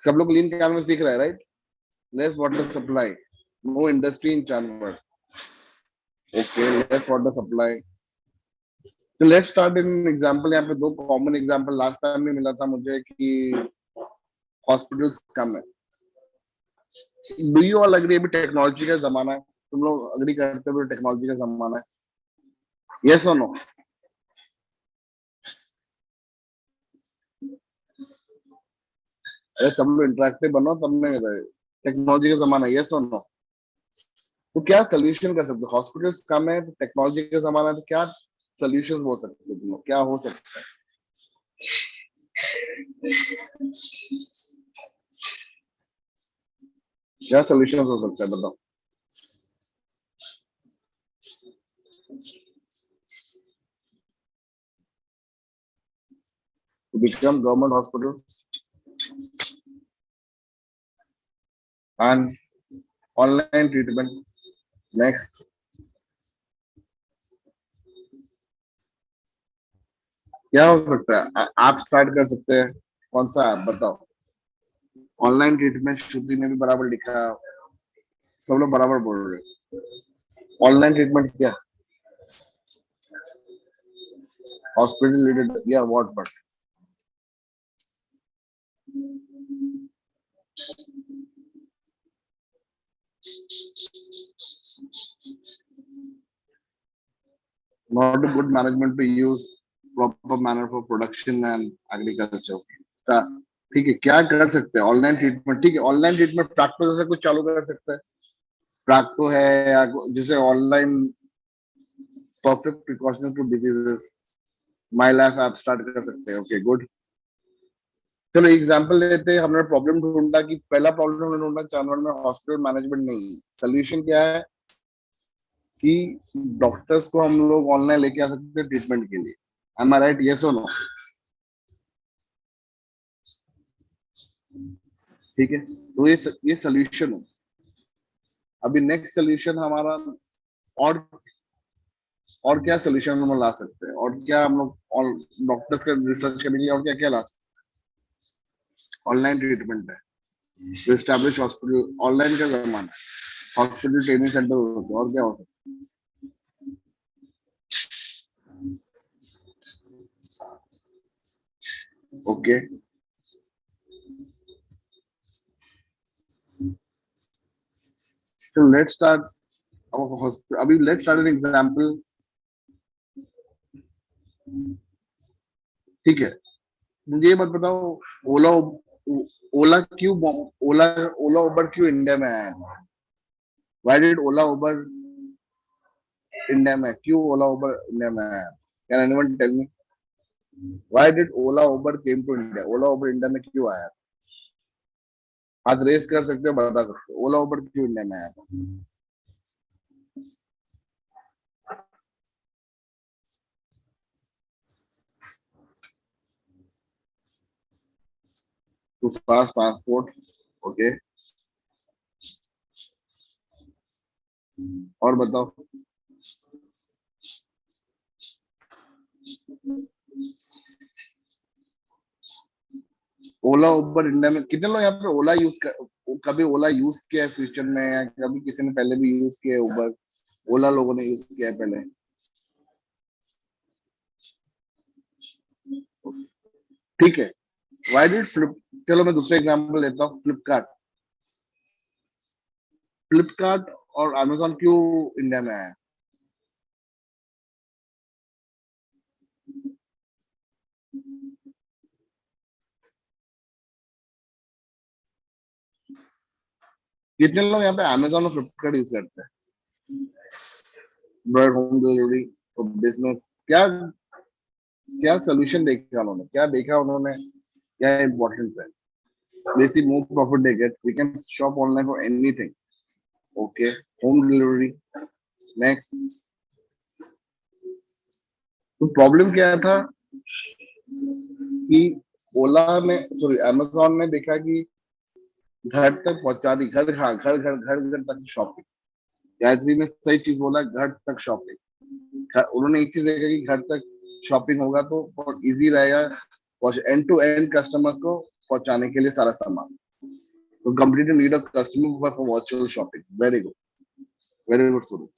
सब लोग लीन कैनवस दिख रहा है, right? Less water supply, know industry in Chandwad. Okay, less water supply. तो लेट्स स्टार्ट इन एग्जांपल. यहाँ पे दो कॉमन एग्जांपल लास्ट टाइम भी मिला था मुझे कि हॉस्पिटल्स कम है. डू यू ऑल अग्री अभी टेक्नोलॉजी का जमाना है? तुम लोग अग्री करते हो टेक्नोलॉजी का जमाना है? यस और नो? अरे सब लोग इंटरेक्टिव बनो, तब में टेक्नोलॉजी का जमाना है, यस और नो? तो क्या सोल्यूशन कर सकते हो? हॉस्पिटल्स कम है, टेक्नोलॉजी का जमाना है, तो क्या सोल्यूशन हो सकते हैं? तुम लोग क्या हो सकता है? क्या सोल्यूशन हो सकता है, बताओ. To become government hospitals and online treatment. Next. क्या हो सकता है? आप स्टार्ट कर सकते हैं. कौन सा आप बताओ? ऑनलाइन ट्रीटमेंट श्रुति ने भी बराबर लिखा, सब लोग बराबर बोल रहे. ऑनलाइन ट्रीटमेंट क्या? हॉस्पिटल रिलेटेड या what? But not a good management to use proper manner for production and agriculture. ठीक है, क्या कर सकते हैं? Online treatment. ठीक है, ऑनलाइन ट्रीटमेंट प्रैक्टो जैसे कुछ चालू कर सकते हैं. प्रैक्टो है या जैसे online perfect precaution to diseases, my life app start कर सकते हैं. Okay, good. चलो एग्जांपल लेते हैं. हमने प्रॉब्लम ढूंढा कि पहला प्रॉब्लम हमने ढूंढा चांदवड में हॉस्पिटल मैनेजमेंट नहीं. सोल्यूशन क्या है कि डॉक्टर्स को हम लोग ऑनलाइन लेके आ सकते हैं ट्रीटमेंट के लिए. M I right? यस और नो? ठीक है, तो ये सोल्यूशन है. अभी नेक्स्ट सोल्यूशन हमारा और क्या सोल्यूशन हम ला सकते हैं, और क्या हम लोग डॉक्टर्स का रिसर्च करने के लिए और क्या क्या ला सकते हैं? ऑनलाइन ट्रीटमेंट है, एस्टैब्लिश हॉस्पिटल. ऑनलाइन का जमाना है, हॉस्पिटल ट्रेनिंग सेंटर होते हैं. और क्या होता है? ओके, so let's start अभी let's start an example. ठीक है, मुझे ये मत बताओ ओला ओला क्यों ओला ओला उबर क्यों इंडिया में आया? Why did Ola Uber India में, क्यों ओला उबर इंडिया में आया? Can anyone tell me why did Ola Uber came to India? Ola Uber India में क्यों आया? हाथ रेस कर सकते हो, बता सकते हो ओला उबर क्यों इंडिया में आया? To fast transport. ओके, और बताओ. ओला उबर इंडिया में कितने लोग यहाँ पे ओला कभी ओला यूज किया है फ्यूचर में, या कभी किसी ने पहले भी यूज किया है उबर? ओला लोगों ने यूज किया है पहले. ठीक है, व्हाई डिड फ्लिप. चलो मैं दूसरा एग्जांपल लेता हूँ. फ्लिपकार्ट और अमेजोन क्यों इंडिया में आया? कितने लोग यहाँ पे अमेजोन और फ्लिपकार्ट यूज करते हैं? ब्रॉड होम डिलीवरी और बिजनेस. क्या क्या सोल्यूशन देखा उन्होंने? क्या देखा उन्होंने? क्या इम्पोर्टेंट है? Basic more profit they get. We can shop online for anything. Okay, home delivery. Next. तो प्रॉब्लम क्या था कि ओला ने सॉरी अमेजोन ने देखा कि घर तक पहुंचा दी, घर घर घर घर घर तक शॉपिंग. गायत्री ने सही चीज बोला, घर तक शॉपिंग. उन्होंने एक चीज देखा कि घर तक शॉपिंग होगा तो बहुत इजी रहेगा एंड टू एंड कस्टमर्स को पहुंचाने के लिए सारा सामान. to complete a need of customer for virtual shopping. Very good, Suraj.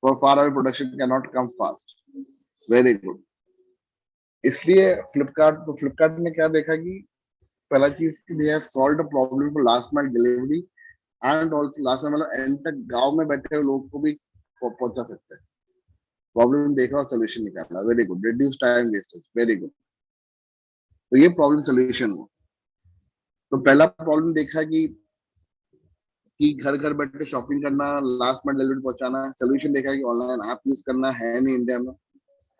For far away production cannot come fast. Very good. इसलिए फ्लिपकार्ट ने क्या देखा कि पहला चीज कि they have solved a problem for last mile delivery and also last mile मतलब and तक गांव में बैठे हुए लोग को भी पहुंचा सकते हैं. प्रॉब्लम देखा और सोल्यूशन निकाला. Very good. Reduce time wastage. Very good. तो ये प्रॉब्लम सोल्यूशन हुआ. तो पहला प्रॉब्लम देखा कि घर घर बैठे शॉपिंग करना, लास्ट माइल डिलीवरी पहुंचाना. सोल्यूशन देखा कि ऑनलाइन ऐप यूज करना है नहीं इंडिया में.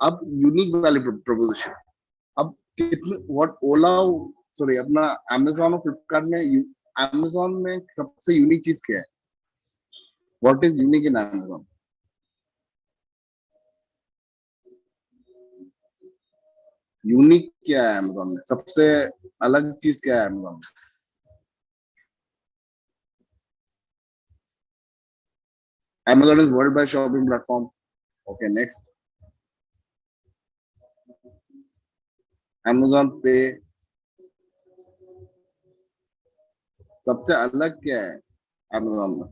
अब यूनिक वैल्यू प्रोपोजिशन. अब कितने व्हाट ओला सॉरी अपना अमेजोन और फ्लिपकार्ट में अमेजोन में सबसे यूनिक चीज क्या है? What is unique in Amazon? Unique क्या है अमेजोन में? सबसे अलग चीज क्या है अमेजोन में? Amazon is worldwide shopping platform. Okay, next. Amazon Pay. सबसे अलग क्या है Amazon में?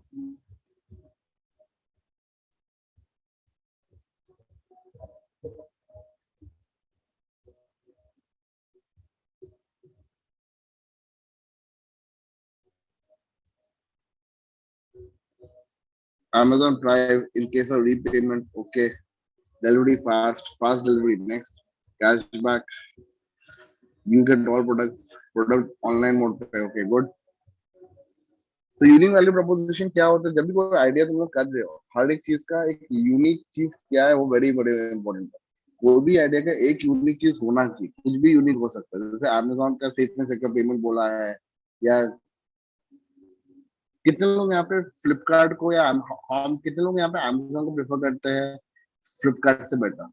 Amazon Prime in case of repayment. Okay. Delivery fast delivery. Next. Cashback. You get all product online mode पे. Okay, good. तो unique value proposition क्या होता है? जब भी कोई आइडिया तुम लोग कर रहे हो, हर एक चीज का एक यूनिक चीज क्या है वो वेरी वेरी इंपॉर्टेंट है. वो भी आइडिया का एक यूनिक चीज होना चाहिए. कुछ भी यूनिक हो सकता है. जैसे अमेजोन का सेफ में सिक्योर पेमेंट बोला है, या कितने लोग यहाँ पे फ्लिपकार्ट को या हम कितने लोग यहाँ पे अमेजोन को प्रेफर करते हैं फ्लिपकार्ट से बेटर?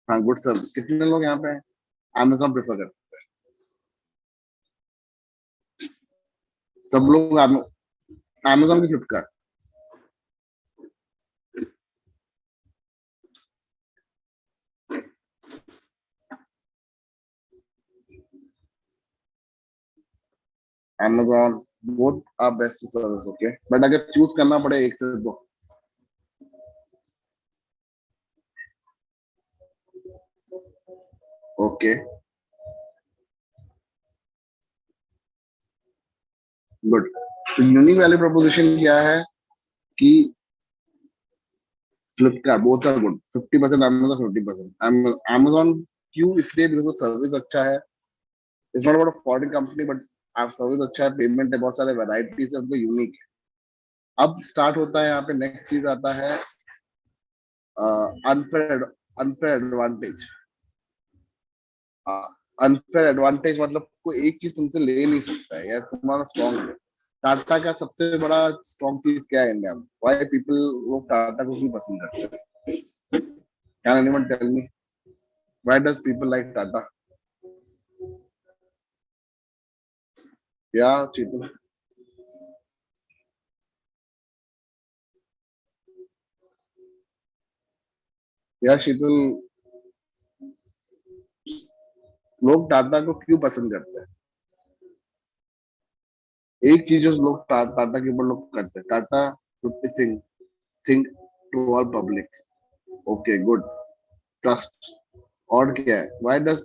हाँ, गुड सर्विस. कितने लोग यहाँ पे अमेजोन प्रेफर करते हैं? सब लोग अमेजोन की Flipkart. Amazon both are best service. Okay, but अगर चूज करना पड़े एक से दो. Okay, good. तो यूनिक वैल्यू प्रोपोजिशन क्या है कि Flipkart both are good. 50% Amazon, 50% Amazon. क्यों? इसलिए बिकॉज सर्विस अच्छा है. It's not about a foreign company but आप सर्विस अच्छा है, पेमेंट है, बहुत सारे वैरायटीज है, उनको यूनिक है. अब स्टार्ट होता है यहाँ पे नेक्स्ट चीज आता है unfair unfair advantage. Unfair advantage मतलब कोई एक चीज तुमसे ले नहीं सकता है या तुम्हारा स्ट्रॉन्ग है. टाटा का सबसे बड़ा स्ट्रॉन्ग चीज क्या है इंडिया में? व्हाई पीपल लोग टाटा को क्यों पसंद करते हैं? Can anyone tell me why does people like Tata? या चीतू? या शीतल, लोग टाटा को क्यों पसंद करते हैं? एक चीज जो लोग टाटा के ऊपर लोग करते हैं, Tata think think to all public. Okay, good. Trust. और क्या है? Why does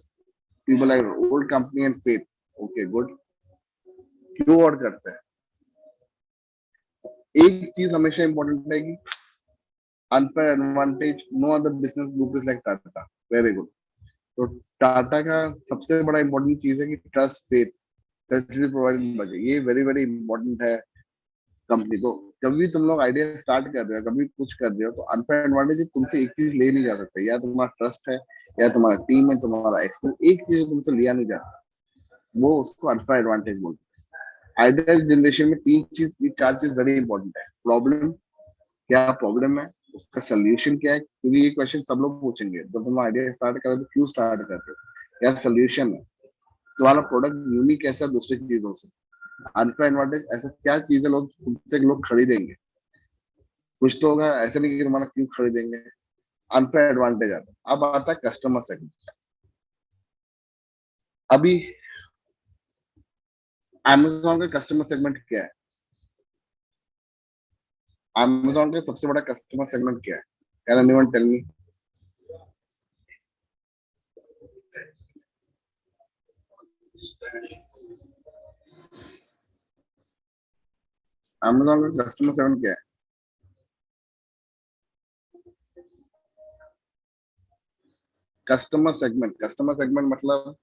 people like old company and faith? Okay, good. क्यों और करते हैं? एक चीज हमेशा इंपॉर्टेंट है कि unfair advantage. No other business group is like Tata. Very good. तो टाटा का सबसे बड़ा इंपॉर्टेंट चीज है कि ट्रस्ट, फेथ, फैसिलिटी प्रोवाइडिंग बजे. ये वेरी वेरी इंपॉर्टेंट है कंपनी. तो जब भी तुम लोग आइडिया स्टार्ट कर रहे हो, कभी कुछ कर रहे हो, तो अनफेयर एडवांटेज तुमसे एक चीज ले नहीं जा सकता. या तुम्हारा ट्रस्ट है, या तुम्हारा टीम है, तुम्हारा एक्सपीरियंस. एक चीज तुमसे लिया नहीं जाता, वो उसको अनफेयर एडवांटेज बोलते हैं. आइडिया जनरेशन में तीन चीज, चार चीज वेरी इंपॉर्टेंट है. प्रॉब्लम, क्या प्रॉब्लम है, उसका सोल्यूशन क्या है. क्योंकि ये क्वेश्चन सब लोग पूछेंगे जब तुम आइडिया स्टार्ट कर रहे हो, तो क्यों स्टार्ट कर रहे हो, क्या सोल्यूशन है, तुम्हारा प्रोडक्ट यूनिक कैसा है दूसरी चीजों से. अनफेयर एडवांटेज ऐसा क्या चीज है लोग तुमसे लोग खरीदेंगे. कुछ तो होगा, ऐसा नहीं कि तुम्हारा क्यों खरीदेंगे. अनफेयर एडवांटेज आता है. अब आता है कस्टमर सेगमेंट. अभी Amazon का कस्टमर सेगमेंट क्या है? Amazon का सबसे बड़ा कस्टमर सेगमेंट क्या है? Can anyone tell me? Amazon का कस्टमर सेगमेंट क्या है? कस्टमर सेगमेंट मतलब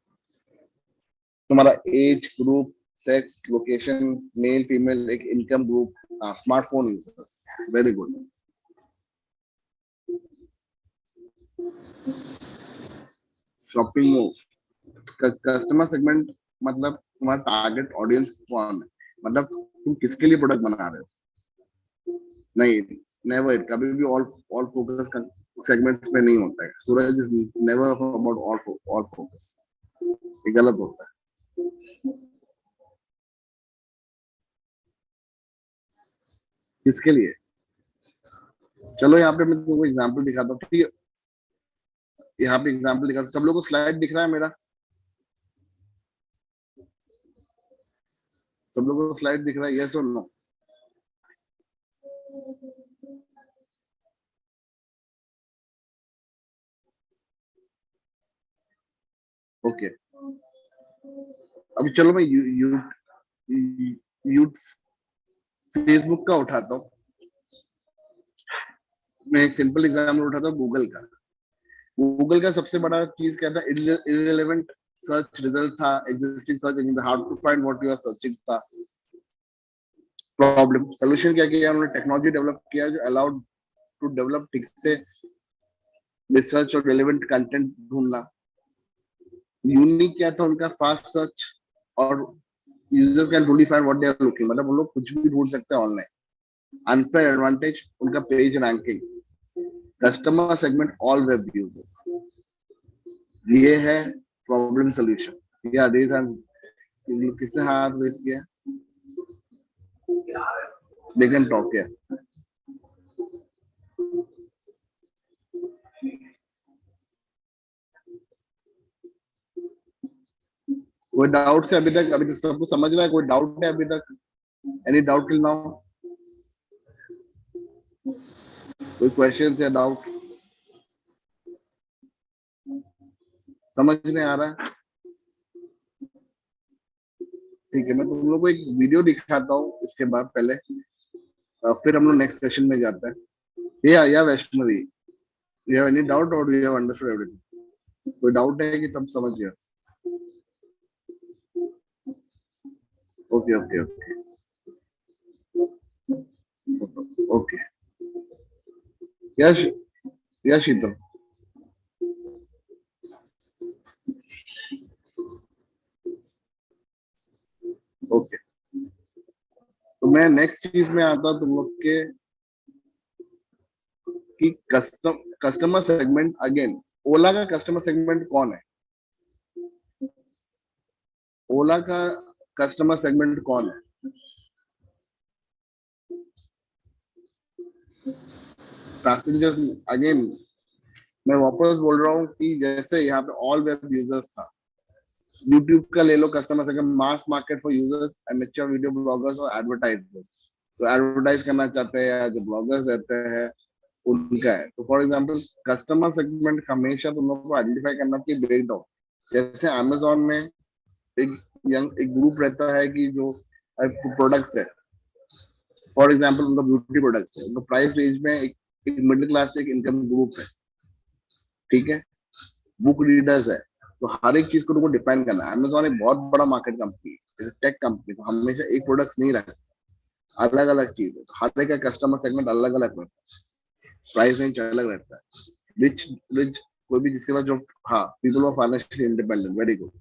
तुम्हारा age group, sex, location, male female, एक income group, smartphone users. Very good. Shopping mall, customer segment मतलब तुम्हारा टारगेट ऑडियंस कौन है, मतलब तुम किसके लिए प्रोडक्ट बना रहे हो। नहीं, नेवर, कभी भी ऑल फोकस का सेगमेंट्स में नहीं होता है। Suraj is never about all focus, ये गलत होता है। किसके लिए? चलो यहाँ पे मैं तुमको एग्जांपल दिखाता हूँ, ठीक है? यहाँ पे एग्जांपल दिखाता हूँ, सब लोगों को स्लाइड दिख रहा है मेरा? सब लोगों को स्लाइड दिख रहा है, यस और नो? ओके, अभी चलो मैं यू फेसबुक का उठाता हूँ। मैं एक सिंपल एग्जाम्पल उठाता हूँ गूगल का। गूगल का सबसे बड़ा चीज क्या था? इररिलेवेंट सर्च रिजल्ट था, existing search engine, how to find what you are searching था। प्रॉब्लम सोल्यूशन क्या किया उन्होंने? टेक्नोलॉजी डेवलप किया जो अलाउड टू डेवलप ठीक से रिसर्च और रेलेवेंट कंटेंट ढूंढना। यूनिक क्या था उनका? फास्ट सर्च, और users can truly find what they are looking, मतलब वो लोग कुछ भी ढूंढ सकते हैं ऑनलाइन। अनफेयर एडवांटेज उनका page ranking. Customer segment all web users. ये है प्रॉब्लम सोल्यूशन। या रेज हैंड, किसने हाथ रेज किया? दे कैन टॉक है। कोई डाउट से अभी तक सबको समझ रहा है? कोई डाउट है अभी तक? Any doubt till now? कोई क्वेश्चन या डाउट? समझ नहीं आ रहा है? ठीक है, मैं तुम लोग को एक वीडियो दिखाता हूँ इसके बाद पहले, फिर हम लोग नेक्स्ट सेशन में जाते हैं। या Vaishnavi, you have any doubt और यू हैव अंडरस्टूड एवरीथिंग? कोई डाउट है कि सब समझ गया? Okay okay okay okay. Yash, Yash Sheetal, okay. तो मैं नेक्स्ट चीज में आता हूँ तुम लोग के, कि कस्टमर सेगमेंट अगेन। ओला का कस्टमर सेगमेंट कौन है? ओला का कस्टमर सेगमेंट कौन है? पैसेंजर्स। अगेन मैं वापस बोल रहा हूँ कि जैसे यहाँ पे ऑल वेब यूजर्स था, यूट्यूब का ले लो customer segment, mass market for users, amateur video bloggers और एडवर्टाइजर्स। तो एडवर्टाइज करना चाहते हैं या जो ब्लॉगर्स रहते हैं उनका है। तो फॉर एग्जांपल कस्टमर सेगमेंट हमेशा तुम लोग को आइडेंटिफाई करना चाहिए ब्रेक डाउन। जैसे अमेजोन में एक एक ग्रुप रहता है कि जो प्रोडक्ट्स है, फॉर एग्जांपल उनका ब्यूटी प्रोडक्ट्स है, उनका प्राइस रेंज में एक मिडिल क्लास से एक इनकम ग्रुप है, ठीक है? बुक रीडर्स है। तो हर एक चीज को तुमको डिफाइन करना है। अमेजोन एक बहुत बड़ा मार्केट कंपनी है, टेक कंपनी, तो हमेशा एक प्रोडक्ट्स नहीं रखते, अलग अलग चीज है। तो हर एक का कस्टमर सेगमेंट अलग अलग रहता है, प्राइस रेंज अलग रहता है। रिच रिच कोई भी जिसके पास जो, हाँ, people of financially independent, very good.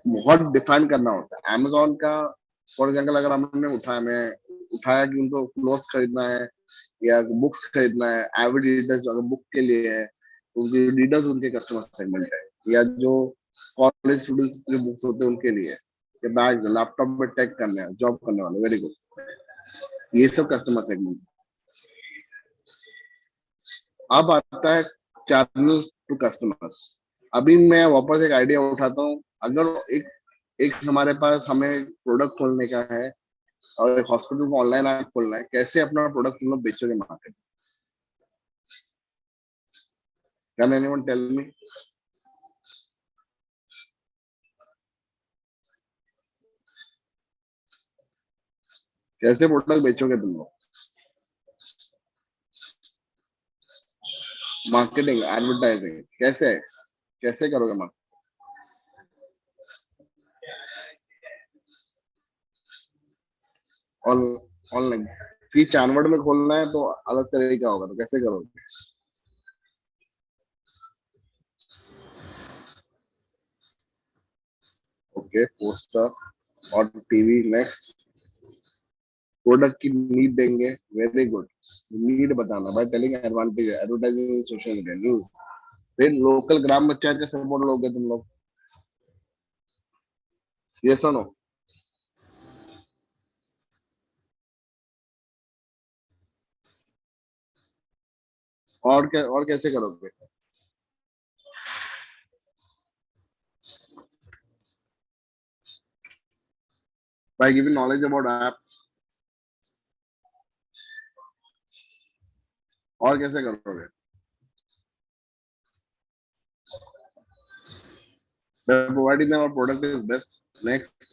बहुत डिफाइन करना होता है अमेजोन का। फॉर एग्जाम्पल अगर हमने उठाया कि उनको क्लोथ खरीदना है या बुक्स खरीदना है, एविड रीडर्स अगर बुक के लिए है तो रीडर्स उनके कस्टमर सेगमेंट है। या जो कॉलेज स्टूडेंट्स जो बुक्स होते हैं उनके लिए, या बैग्स, लैपटॉप में टेक करने हैं, जॉब करने वाले, वेरी गुड। ये सब कस्टमर सेगमेंट। अब आता है चैनल टू कस्टमर्स। अभी मैं वापस एक आइडिया उठाता हूँ। अगर एक एक हमारे पास हमें प्रोडक्ट खोलने का है और एक हॉस्पिटल को ऑनलाइन ऐप खोलना है, कैसे अपना प्रोडक्ट तुम लोग बेचोगे market? Can anyone tell me? कैसे प्रोडक्ट बेचोगे तुम लोग? मार्केटिंग, एडवर्टाइजिंग कैसे कैसे करोगे मार्केटिंग? ऑनलाइन सी चानवड़ में खोलना है तो अलग तरीका होगा, तो कैसे करोगे? ओके, पोस्टर और टीवी। नेक्स्ट, प्रोडक्ट की नीड देंगे। वेरी गुड, नीड बताना by telling advantage, advertising in social media news. फिर लोकल ग्राम पंचायत का सपोर्ट लोगे तुम लोग? ये सुनो, और क्या और कैसे करोगे? By giving knowledge about app. और कैसे करोगे? By providing them our product is best. Next,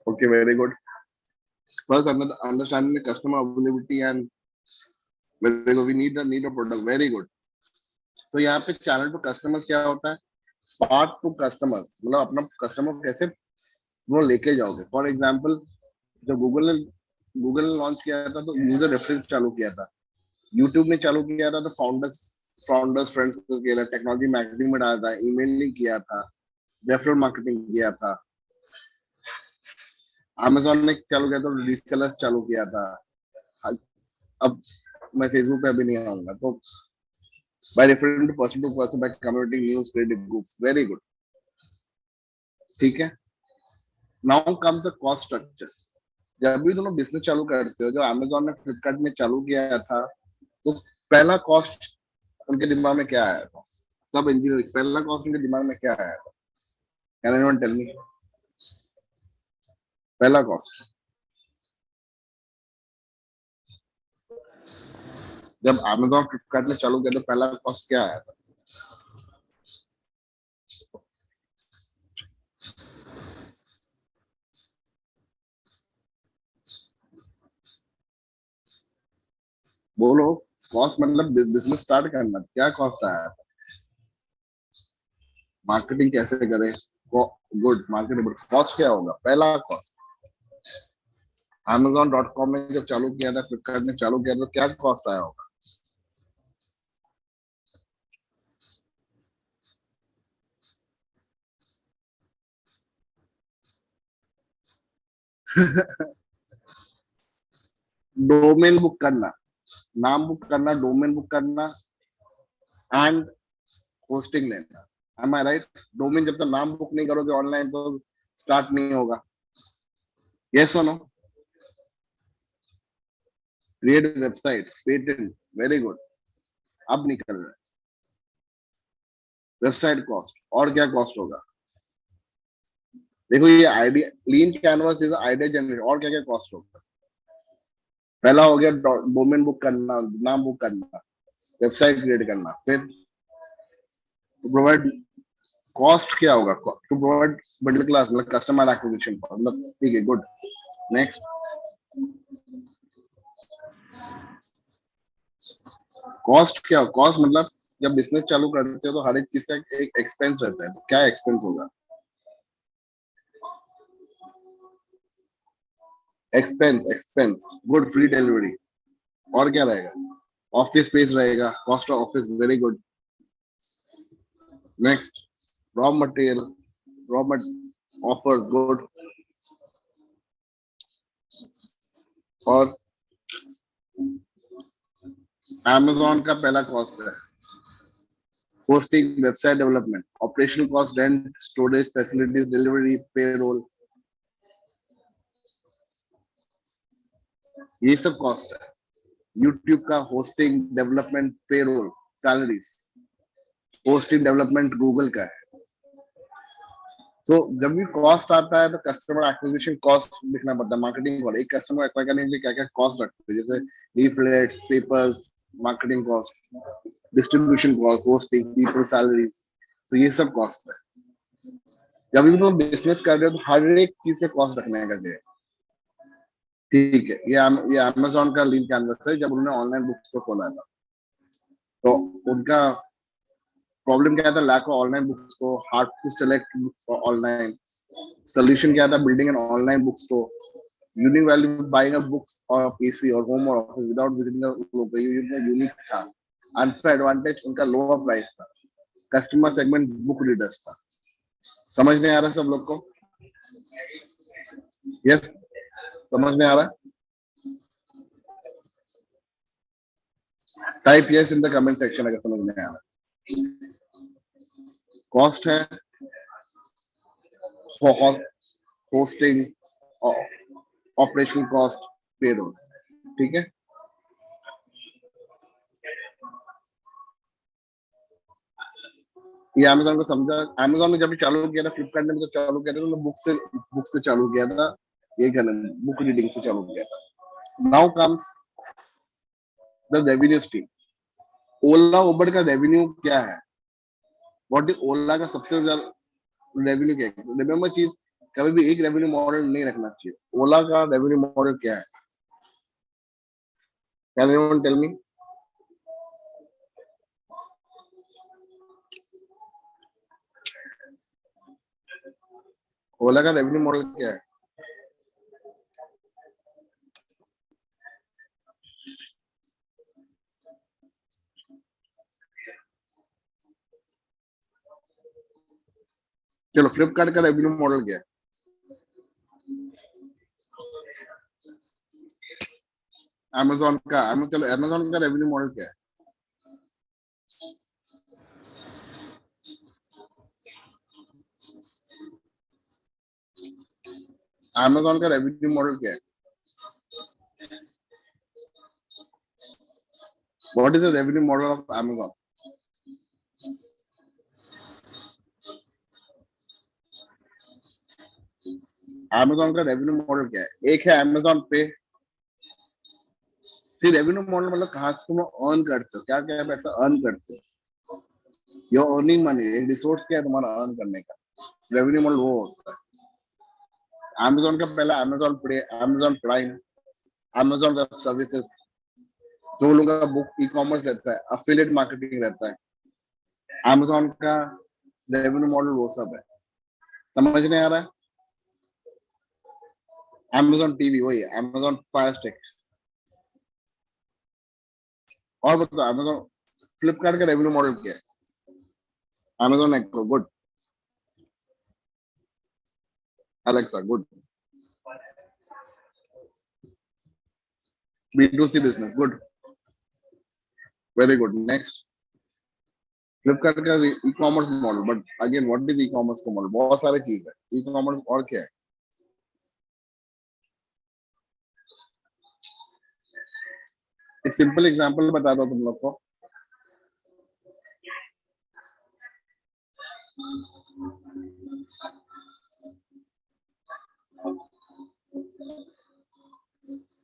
okay very good. First understanding the customer availability and very good, we need a product. Very good. तो यहाँ पे चैनल टू कस्टमर्स क्या होता है? Part two customers, मतलब अपना customer कैसे वो लेके जाओगे। फॉर एग्जाम्पल, जब गूगल ने लॉन्च किया था तो यूजर रेफरेंस चालू किया था। यूट्यूब ने चालू किया था तो फाउंडर्स फाउंडर्स फ्रेंड्स को किया था, टेक्नोलॉजी मैगजीन में डाला था, ईमेलिंग किया था, रेफरल मार्केटिंग किया था। अमेजोन ने चालू किया था, रीसेलर्स चालू किया था। अब मैं फेसबुक पे अभी नहीं आऊंगा। तो by referring to person by community news creative groups. Very good. ठीक है, now comes the cost structure. जब भी तुम लोग बिजनेस चालू करते हो, जो अमेजोन ने फ्लिपकार्ट ने चालू किया था, तो पहला कॉस्ट उनके दिमाग में क्या आया था? सब इंजीनियर, पहला कॉस्ट उनके दिमाग में क्या आया था? Can anyone tell me? पहला कॉस्ट जब अमेजोन फ्लिपकार्ट ने चालू किया तो पहला कॉस्ट क्या आया था? बोलो। कॉस्ट मतलब बिजनेस स्टार्ट करना, क्या कॉस्ट आया था? मार्केटिंग कैसे करें? Good, marketing. कॉस्ट क्या होगा? पहला कॉस्ट Amazon.com में जब चालू किया था, फ्लिपकार्ट ने चालू किया तो क्या कॉस्ट आया होगा? डोमेन बुक करना, नाम बुक करना, डोमेन बुक करना एंड होस्टिंग लेना। M I right? डोमेन जब तक नाम बुक नहीं करोगे ऑनलाइन तो स्टार्ट नहीं होगा। यस और no? Create website, patent. Very good. अब निकल रहा है वेबसाइट कॉस्ट। और क्या कॉस्ट होगा? देखो, ये idea clean canvas is idea generate. और क्या क्या कॉस्ट होगा? पहला हो गया डोमेन बुक करना, नाम बुक करना, वेबसाइट क्रिएट करना। फिर प्रोवाइड कॉस्ट क्या होगा? टू प्रोवाइड मिडिल क्लास, मतलब कस्टमर एक्विजिशन, मतलब ठीक है, गुड। नेक्स्ट, कॉस्ट क्या? कॉस्ट मतलब जब बिजनेस चालू करते हो तो हर एक चीज का एक एक्सपेंस रहता है, तो क्या एक्सपेंस होगा? Expense, expense. Good, free delivery. और क्या रहेगा? ऑफिस स्पेस रहेगा, cost of office. Very good. Next, raw material, raw offers. Good. और Amazon का पहला कॉस्ट है hosting, website development, operational cost, rent, storage, facilities, delivery, payroll. ये सब कॉस्ट है। यूट्यूब का hosting development payroll salaries, hosting development Google का है। तो जब भी कॉस्ट आता है तो कस्टमर एक्विजिशन कॉस्ट लिखना पड़ता है, मार्केटिंग कॉस्ट। एक कस्टमर एक्वायर करने के लिए क्या क्या कॉस्ट रखते हैं, जैसे leaflets, papers, marketing cost, distribution cost, hosting, people salaries, तो ये सब कॉस्ट है। जब भी तुम बिजनेस कर रहे हो तो हर एक चीज का कॉस्ट रखने का है। ठीक है, ये अमेजोन का लीन कैनवस है। जब उन्होंने ऑनलाइन बुक स्टोर खोला था तो उनका प्रॉब्लम क्या था, लैक ऑफ ऑनलाइन बुक्स को, hard to select books online. Solution क्या था, building an online book store, unique value buying a books और पीसी और होम और office without visiting a local, unique था। अनफेयर एडवांटेज उनका लोअर प्राइस था। Customer segment book readers था। समझ नहीं आ रहा सब लोग को? यस, समझ में आ रहा? Type yes in the comment section अगर समझ में आ रहा। कॉस्ट है होस्टिंग, ऑपरेशनल कॉस्ट, पेरोल। ठीक है, ये अमेजोन को समझा। अमेजोन ने जब भी चालू किया था, फ्लिपकार्ट ने भी तो चालू किया था, तो बुक से चालू किया था, ये कहना बुक रीडिंग से चालू किया था। Now comes the revenue stream. Ola Uber का रेवेन्यू क्या है? व्हाट इज ओला का सबसे ज्यादा रेवेन्यू क्या है? रिमेंबर चीज, कभी भी एक रेवेन्यू मॉडल नहीं रखना चाहिए। ओला का रेवेन्यू मॉडल क्या है? Can anyone tell me? Ola का रेवेन्यू मॉडल क्या है? चलो, फ्लिपकार्ट का रेवेन्यू मॉडल क्या है? चलो अमेजोन का रेवेन्यू मॉडल क्या है? अमेजोन का रेवेन्यू मॉडल क्या है? What is the revenue model of Amazon? Amazon का रेवेन्यू मॉडल क्या है? एक है अमेजोन पे। फिर रेवेन्यू मॉडल मतलब कहाँ से तुम अर्न करते हो, क्या क्या पैसा अर्न करते हो। योर अर्निंग मनी, एक रिसोर्स क्या है तुम्हारा अर्न करने का। रेवेन्यू मॉडल वो होता है। अमेजोन का पहला अमेजोन पे, Amazon prime, Amazon web services, जो लोगों का बुक ई कॉमर्स रहता है, अफिलिएट मार्केटिंग रहता है। अमेजोन का रेवेन्यू मॉडल वो सब है। समझ नहीं आ रहा है? अमेजोन टीवी वही है, अमेजोन फायर स्टिक। और बताओ अमेजोन, फ्लिपकार्ट का रेवेन्यू मॉडल क्या है? Amazon Echo, good. Alexa, good. B2C business, good, very good. Next, Flipkart का e-commerce model, but again what is e-commerce का मॉडल? बहुत सारे चीज है ई कॉमर्स, और क्या है? एक सिंपल एग्जांपल बता दो तुम लोग को।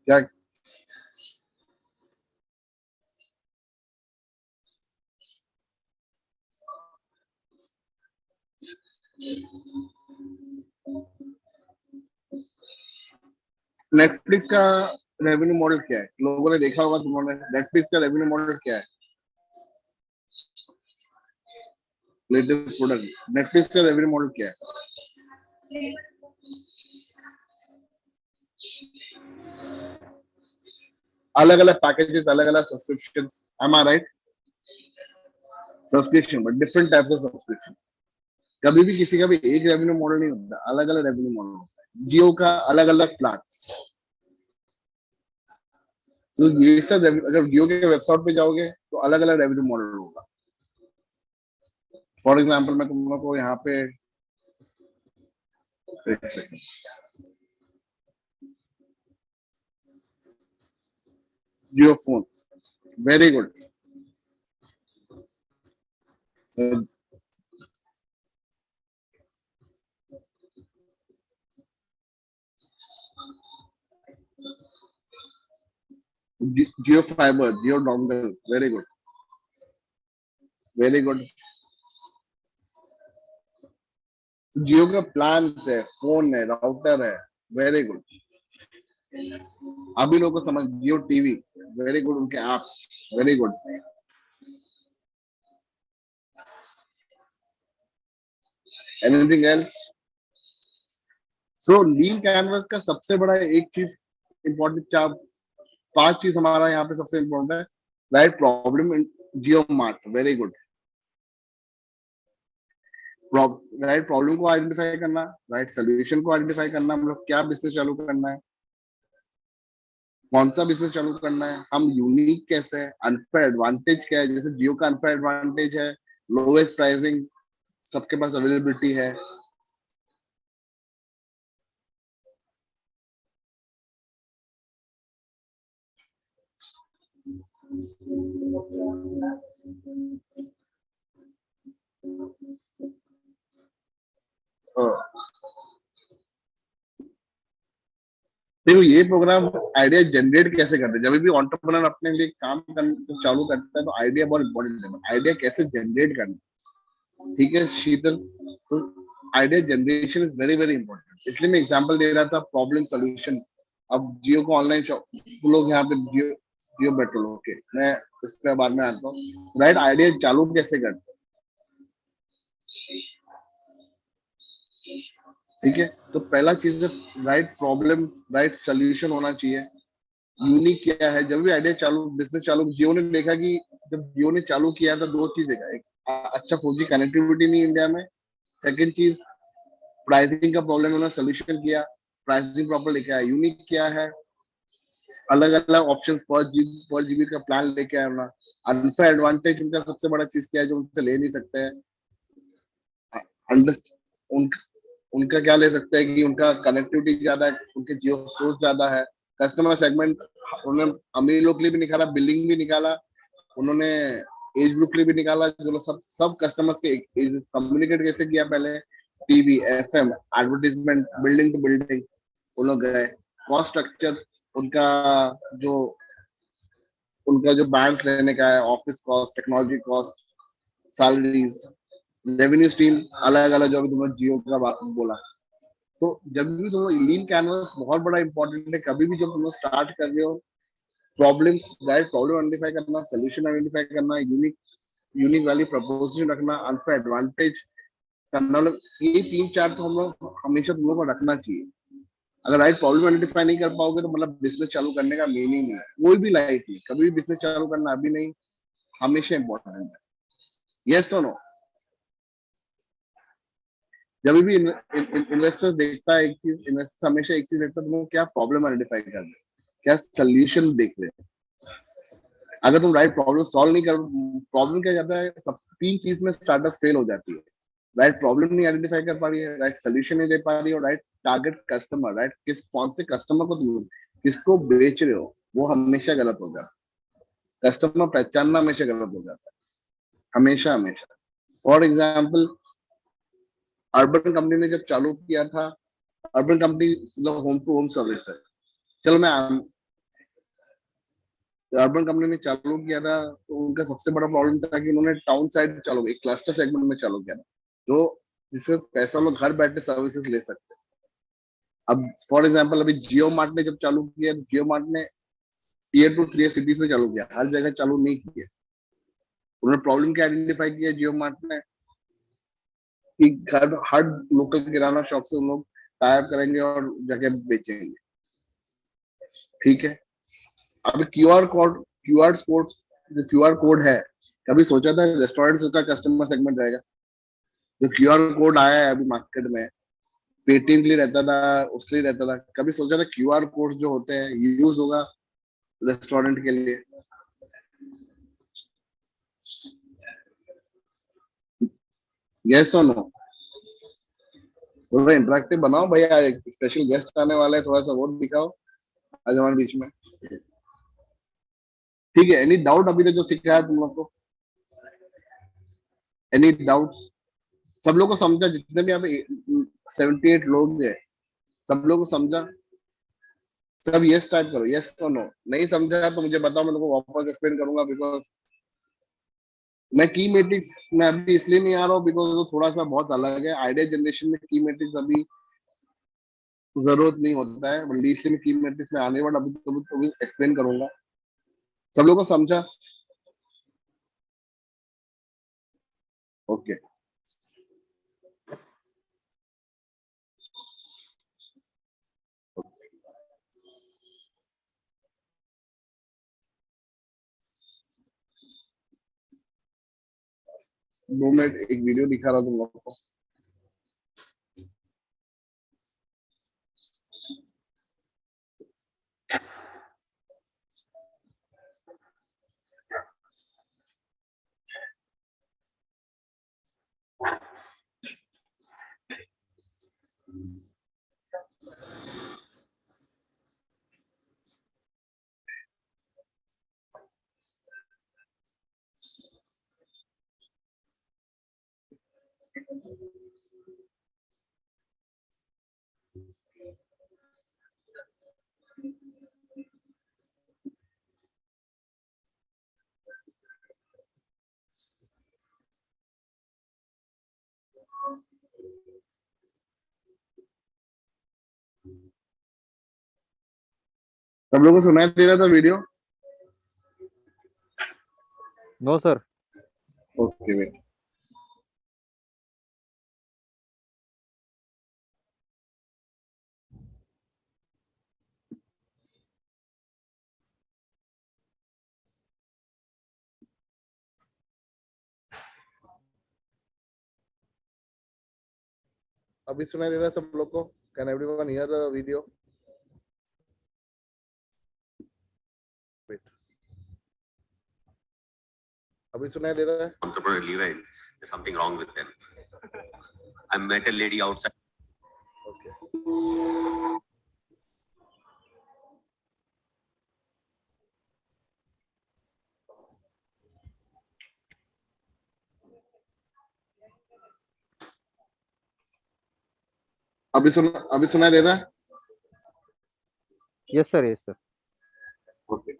क्या? नेटफ्लिक्स का रेवेन्यू मॉडल क्या है? लोगों ने देखा होगा, तुमने नेटफ्लिक्स का रेवेन्यू मॉडल क्या है? लेटेस्ट प्रोडक्ट, नेटफ्लिक्स का रेवेन्यू मॉडल क्या है? अलग अलग पैकेजेस, अलग अलग subscription, am I right? Subscription, but different types of subscription. कभी भी किसी का भी एक रेवेन्यू मॉडल नहीं होता, अलग अलग रेवेन्यू मॉडल होता है। जियो का अलग अलग प्लान। तो ये सब अगर जियो के वेबसाइट पे जाओगे तो अलग अलग रेवेन्यू मॉडल होगा। फॉर एग्जाम्पल मैं तुम लोग को यहाँ पे, एक second, Jio phone, very good. Jio fibre, Jio dongle, very good, very good. Jio का प्लान है, फोन है, राउटर है, वेरी गुड। अभी लोगों को समझ, जियो टीवी, वेरी गुड, उनके apps, very good. Anything else? So lean canvas का सबसे बड़ा एक चीज इंपॉर्टेंट, चार पांच चीज हमारा यहाँ पे सबसे इंपॉर्टेंट है। Right problem in Jio mart, very good. Right problem को आइडेंटिफाई करना, राइट सोल्यूशन को आइडेंटिफाई करना, मतलब क्या बिजनेस चालू करना है, कौन सा बिजनेस चालू करना है, हम यूनिक कैसे है, अनफेयर एडवांटेज क्या है, जैसे जियो का अनफेयर एडवांटेज है लोएस्ट प्राइसिंग, सबके पास अवेलेबिलिटी है। देखो ये प्रोग्राम आइडिया जनरेट कैसे करते हैं, जब भी एंटरप्रेन्योर अपने लिए काम करना चालू करता है तो आइडिया बहुत इंपॉर्टेंट है, आइडिया कैसे जनरेट करना। ठीक है शीतल, तो idea generation is very very important, इसलिए मैं एग्जांपल दे रहा था प्रॉब्लम सॉल्यूशन। अब जियो को ऑनलाइन शॉप, लोग यहाँ पे जियो, जियो पेट्रोल, ओके मैं इस पे बाद में आता हूँ। राइट आइडिया चालू कैसे करते हैं, ठीक है, तो पहला चीज है राइट प्रॉब्लम, राइट सोल्यूशन होना चाहिए। यूनिक क्या है, जब भी आइडिया चालू बिजनेस चालू, जियो ने देखा कि जब जियो ने चालू किया था दो चीज देखा, एक अच्छा 4G कनेक्टिविटी नहीं इंडिया में, सेकंड चीज प्राइसिंग का प्रॉब्लम, उन्होंने सोल्यूशन किया, प्राइसिंग प्रॉपर लेके आया। यूनिक क्या है, अलग अलग ऑप्शंस पर जीबी का प्लान लेके आया उन्होंने। अनफेयर एडवांटेज उनका सबसे बड़ा चीज क्या है जो उनसे ले नहीं सकते हैं, उन, उनका क्या ले सकते हैं कि उनका कनेक्टिविटी ज्यादा है, उनके जियो सोर्स ज्यादा है, कस्टमर सेगमेंट, उन्होंने अमीर लोग के लिए भी निकाला, बिल्डिंग भी निकाला, उन्होंने एज ग्रुप के लिए भी निकाला, जो लोग सब सब कस्टमर्स के कम्युनिकेट कैसे किया, पहले TV FM advertisement, building to building वो लोग गए। कॉस्ट स्ट्रक्चर उनका, जो उनका जो बैंड्स लेने का है, office cost, technology cost, salaries, revenue stream अलग अलग, जो अभी तुमने जियो का बात बोला। तो जब भी तुम लीन कैनवस बहुत बड़ा इंपॉर्टेंट है, कभी भी जब तुम स्टार्ट कर रहे हो, प्रॉब्लम्स, राइट प्रॉब्लम आइडेंटिफाई करना, सोल्यूशन आइडेंटिफाई करना, यूनिक यूनिक वैल्यू प्रपोजिशन रखना, अनफेयर एडवांटेज करना, मतलब ये तीन चार तो हम लोग हमेशा तुम लोग को रखना चाहिए। अगर राइट प्रॉब्लम आइडेंटिफाई नहीं कर पाओगे तो मतलब बिजनेस चालू करने का मीनिंग है, कोई भी लाइफ में कभी भी बिजनेस चालू करना अभी नहीं, हमेशा इंपॉर्टेंट है। यस और नो? जब भी इन्वेस्टर्स देखता है एक चीज, इन्वेस्टर हमेशा एक चीज देखता है, तुमको क्या प्रॉब्लम आइडेंटिफाई कर रहे, क्या सोल्यूशन देख रहे। अगर तुम राइट प्रॉब्लम सॉल्व नहीं कर, प्रॉब्लम क्या जाता है, सब तीन चीज में स्टार्टअप फेल हो जाती है। राइट प्रॉब्लम नहीं आइडेंटिफाई कर पा रही है, राइट सोल्यूशन नहीं दे पा रही है, और राइट टारगेट कस्टमर, राइट किस कौन से कस्टमर को तुम किसको बेच रहे हो, वो हमेशा गलत हो जाता है। कस्टमर पहचानना हमेशा गलत हो जाता है, हमेशा हमेशा। फॉर एग्जाम्पल अर्बन कंपनी ने जब चालू किया था, अर्बन कंपनी मतलब होम टू होम सर्विस है, चलो मैं, अर्बन कंपनी ने चालू किया था तो उनका सबसे बड़ा प्रॉब्लम था कि उन्होंने टाउन साइड चालू, एक क्लस्टर सेगमेंट में चालू किया था, जो जिससे पैसा लोग घर बैठे सर्विसेज ले सकते हैं। अब फॉर एग्जांपल अभी जियो मार्ट ने जब चालू किया, तो जियो मार्ट ने टीयर 2 3 सिटीज में चालू किया, हर जगह चालू नहीं किया। उन्होंने प्रॉब्लम क्या आइडेंटिफाई किया जियो मार्ट ने, कि घर हर लोकल किराना शॉप से उन लोग टाइप करेंगे और जगह बेचेंगे। ठीक है, अब क्यूआर कोड जो क्यूआर कोड है, कभी सोचा था रेस्टोरेंट का कस्टमर सेगमेंट रहेगा? जो क्यूआर कोड आया है अभी मार्केट में, पेटीएम के लिए रहता था, उसके लिए रहता था, कभी सोचा था क्यूआर कोड जो होते हैं यूज होगा रेस्टोरेंट के लिए? यस और नो? थोड़ा इंटरेक्टिव बनाओ भैया, एक स्पेशल गेस्ट आने वाला है, थोड़ा सा वो दिखाओ आज हमारे बीच में। ठीक है, एनी डाउट अभी तक जो सिखाया तुम लोग को? Any doubts? सब लोग को समझा? जितने भी यहाँ पे 78 लोग हैं, सब लोग को समझा? सब यस टाइप करो, यस और नो। नहीं समझा तो मुझे बताओ, मैं तुमको वापस एक्सप्लेन करूंगा। बिकॉज मैं की मैट्रिक्स में अभी इसलिए नहीं आ रहा हूँ बिकॉज वो थोड़ा सा बहुत अलग है। आइडिया जनरेशन में की मैट्रिक्स अभी जरूरत नहीं होता है, बल्कि इसलिए मैं की मैट्रिक्स में आने वाला अभी तो एक्सप्लेन करूंगा। सब लोग को समझा? ओके। दो मिनट एक वीडियो दिखा रहा हूँ तुम लोग को। सब लोग को सुनाई दे रहा था video? No sir. Okay wait. अभी सुनाई दे रहा है सब लोग को? Can everyone hear the video? Wait, अभी सुनाई दे रहा है? Entrepreneur event, there's something wrong with them. I met a lady outside. Okay. अभी सुनाई दे रहा है? Yes sir, yes sir. Okay.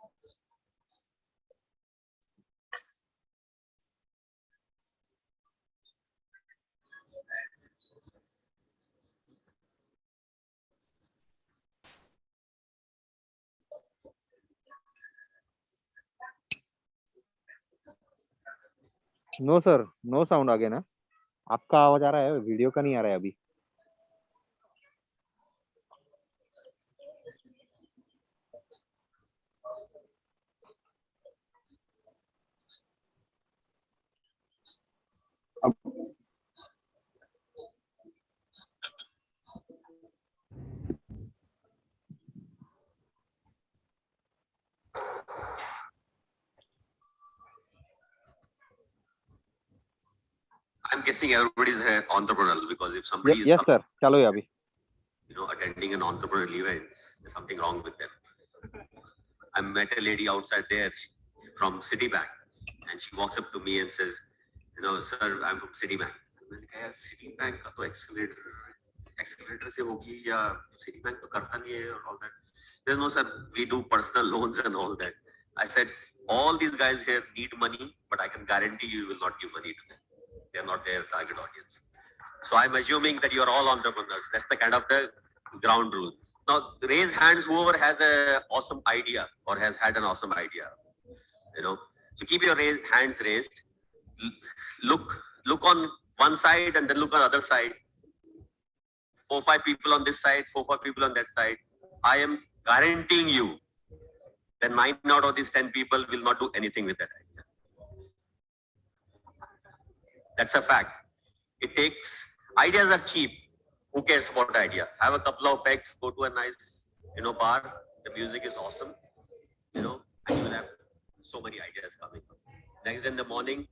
No sir, no sound आ गया ना? आपका आवाज आ रहा है, वीडियो का नहीं आ रहा है अभी। अब I'm guessing everybody's an entrepreneurial because if somebody is yes sir, चलो ये अभी। attending an entrepreneurial event, there's something wrong with them. I met a lady outside there from Citibank, and she walks up to me and says, sir, I'm from Citibank. मैंने कहा यार Citibank का तो accelerator से होगी या Citibank तो करता नहीं है और all that. There's no sir, we do personal loans and all that. I said all these guys here need money, but I can guarantee you will not give money to them. They're not their target audience. So I'm assuming that you're all entrepreneurs. That's the kind of the ground rule. Now raise hands whoever has an awesome idea or has had an awesome idea. So keep your hands raised. Look on one side and then look on the other side. 4-5 people on this side, 4-5 people on that side. I am guaranteeing you that 9 out of these 10 people will not do anything with that idea. That's a fact. It takes, ideas are cheap. Who cares about idea? Have a couple of pegs, go to a nice, bar. The music is awesome, and you will have so many ideas coming. Next in the morning,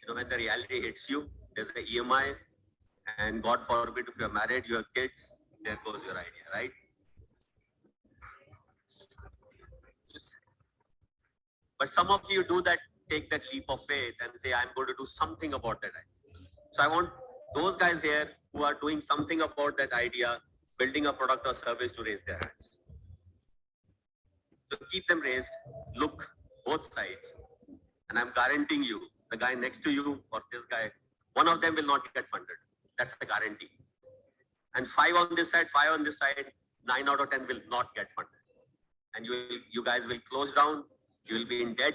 when the reality hits you, there's the EMI, and God forbid if you're married, you have kids, there goes your idea, right? But some of you do that, take that leap of faith and say, I'm going to do something about that idea. So I want those guys here who are doing something about that idea, building a product or service, to raise their hands. So keep them raised, look both sides, and I'm guaranteeing you, the guy next to you or this guy, one of them will not get funded. That's a guarantee. And 5 on this side, 5 on this side, 9 out of 10 will not get funded. And you guys will close down, you will be in debt.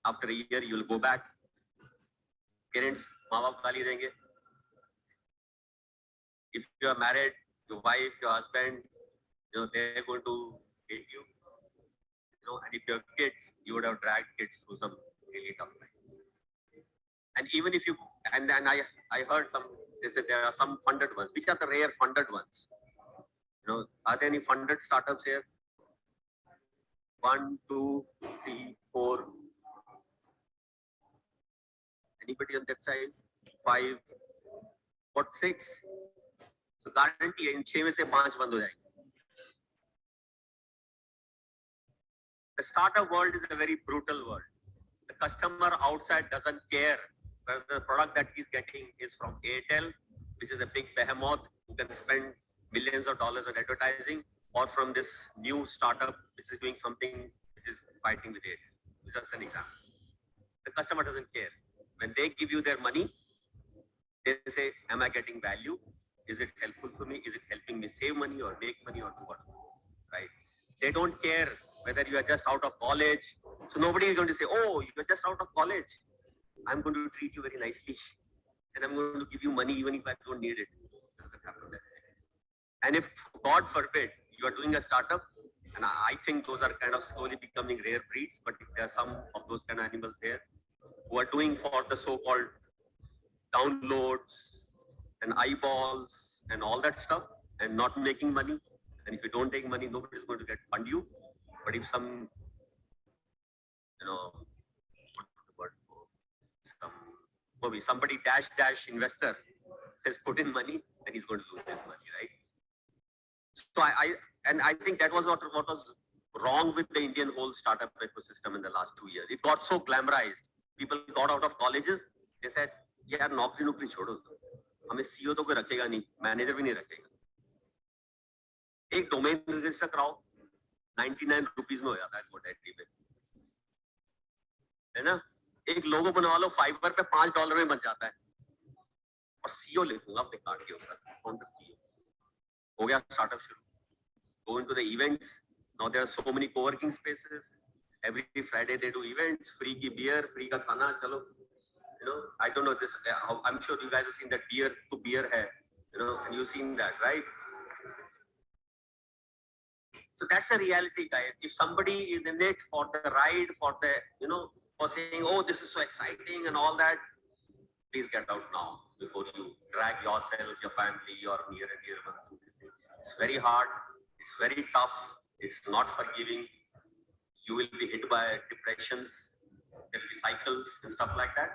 After a year, you will go back. Parents, maa-baap gaali denge. If you are married, your wife, your husband, they're going to hate you. And if you have kids, you would have dragged kids through some really tough time. And even if you, and then I heard they said there are some funded ones. Which are the rare funded ones? Are there any funded startups here? 1, 2, 3, 4. Anybody on that side? 5. What, 6? So guarantee in 6 में से 5 बंद हो जाएंगे. The startup world is a very brutal world. The customer outside doesn't care whether the product that he's getting is from Airtel, which is a big behemoth who can spend millions of dollars on advertising, or from this new startup which is doing something which is fighting with Airtel. Just an example. The customer doesn't care. When they give you their money, they say, am I getting value? Is it helpful for me? Is it helping me save money or make money or do what? Right? They don't care whether you are just out of college. So nobody is going to say, oh, you're just out of college. I'm going to treat you very nicely. And I'm going to give you money even if I don't need it. It doesn't happen that way. And if, God forbid, you are doing a startup, and I think those are kind of slowly becoming rare breeds, but there are some of those kind of animals here who are doing for the so-called downloads and eyeballs and all that stuff and not making money. And if you don't take money, nobody is going to fund you. But if some, somebody dash investor has put in money, then he's going to lose his money, right? So I think that was what was wrong with the Indian whole startup ecosystem in the last 2 years. It got so glamorized. People got out of colleges. They said, "यार नौकरी छोड़ो, हमें CEO तो कोई रखेगा नहीं, manager भी नहीं रखेगा. एक डोमेन रजिस्टर कराओ, 99 रुपीस में हो जाता है GoDaddy पे, है ना? एक लोगो बनवा लो, फाइवर पे $5 में बन जाता है, और CEO लिखूंगा अपने कार्ड के ऊपर, फाउंडर CEO. हो गया स्टार्टअप शुरू. Go into the events. Now there are so many co-working spaces. Every Friday they do events, free ki beer, free ka khana, chalo. I don't know this. I'm sure you guys have seen that beer to beer hai, and you've seen that, right? So that's a reality, guys. If somebody is in it for the ride, for the, for saying, oh, this is so exciting and all that, please get out now before you drag yourself, your family, your near and dear ones. It's very hard. It's very tough. It's not forgiving. You will be hit by depressions. There will be cycles and stuff like that.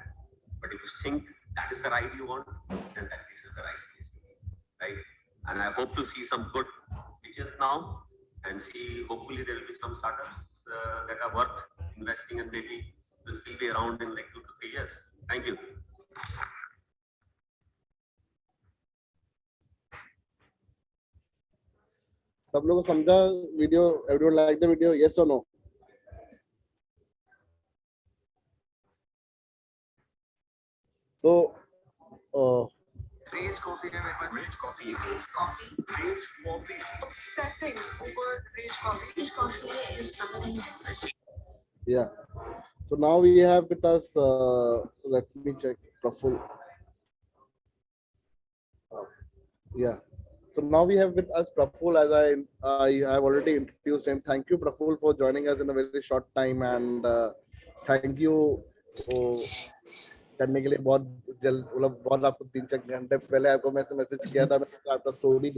But if you think that is the ride you want, then this is the right place to be, right? And I hope to see some good pictures now, and see hopefully there will be some startups that are worth investing and maybe will still be around in like 2 to 3 years. Thank you. सब लोग को समझा video? Everyone like the video? Yes और no? So Rage Coffee है मेरे पास. Rage Coffee. Obsessing over Rage Coffee. Rage Coffee is something. yeah. So now we have with us. Let me check. Praful. Yeah. So now we have with us Praful, as I have already introduced him. Thank you, Praful, for joining us in a very short time, and thank you करने के लिए बहुत जल्द, मतलब बहुत आपको 3-4 घंटे पहले आपको मैसेज किया था, आपका स्टोरी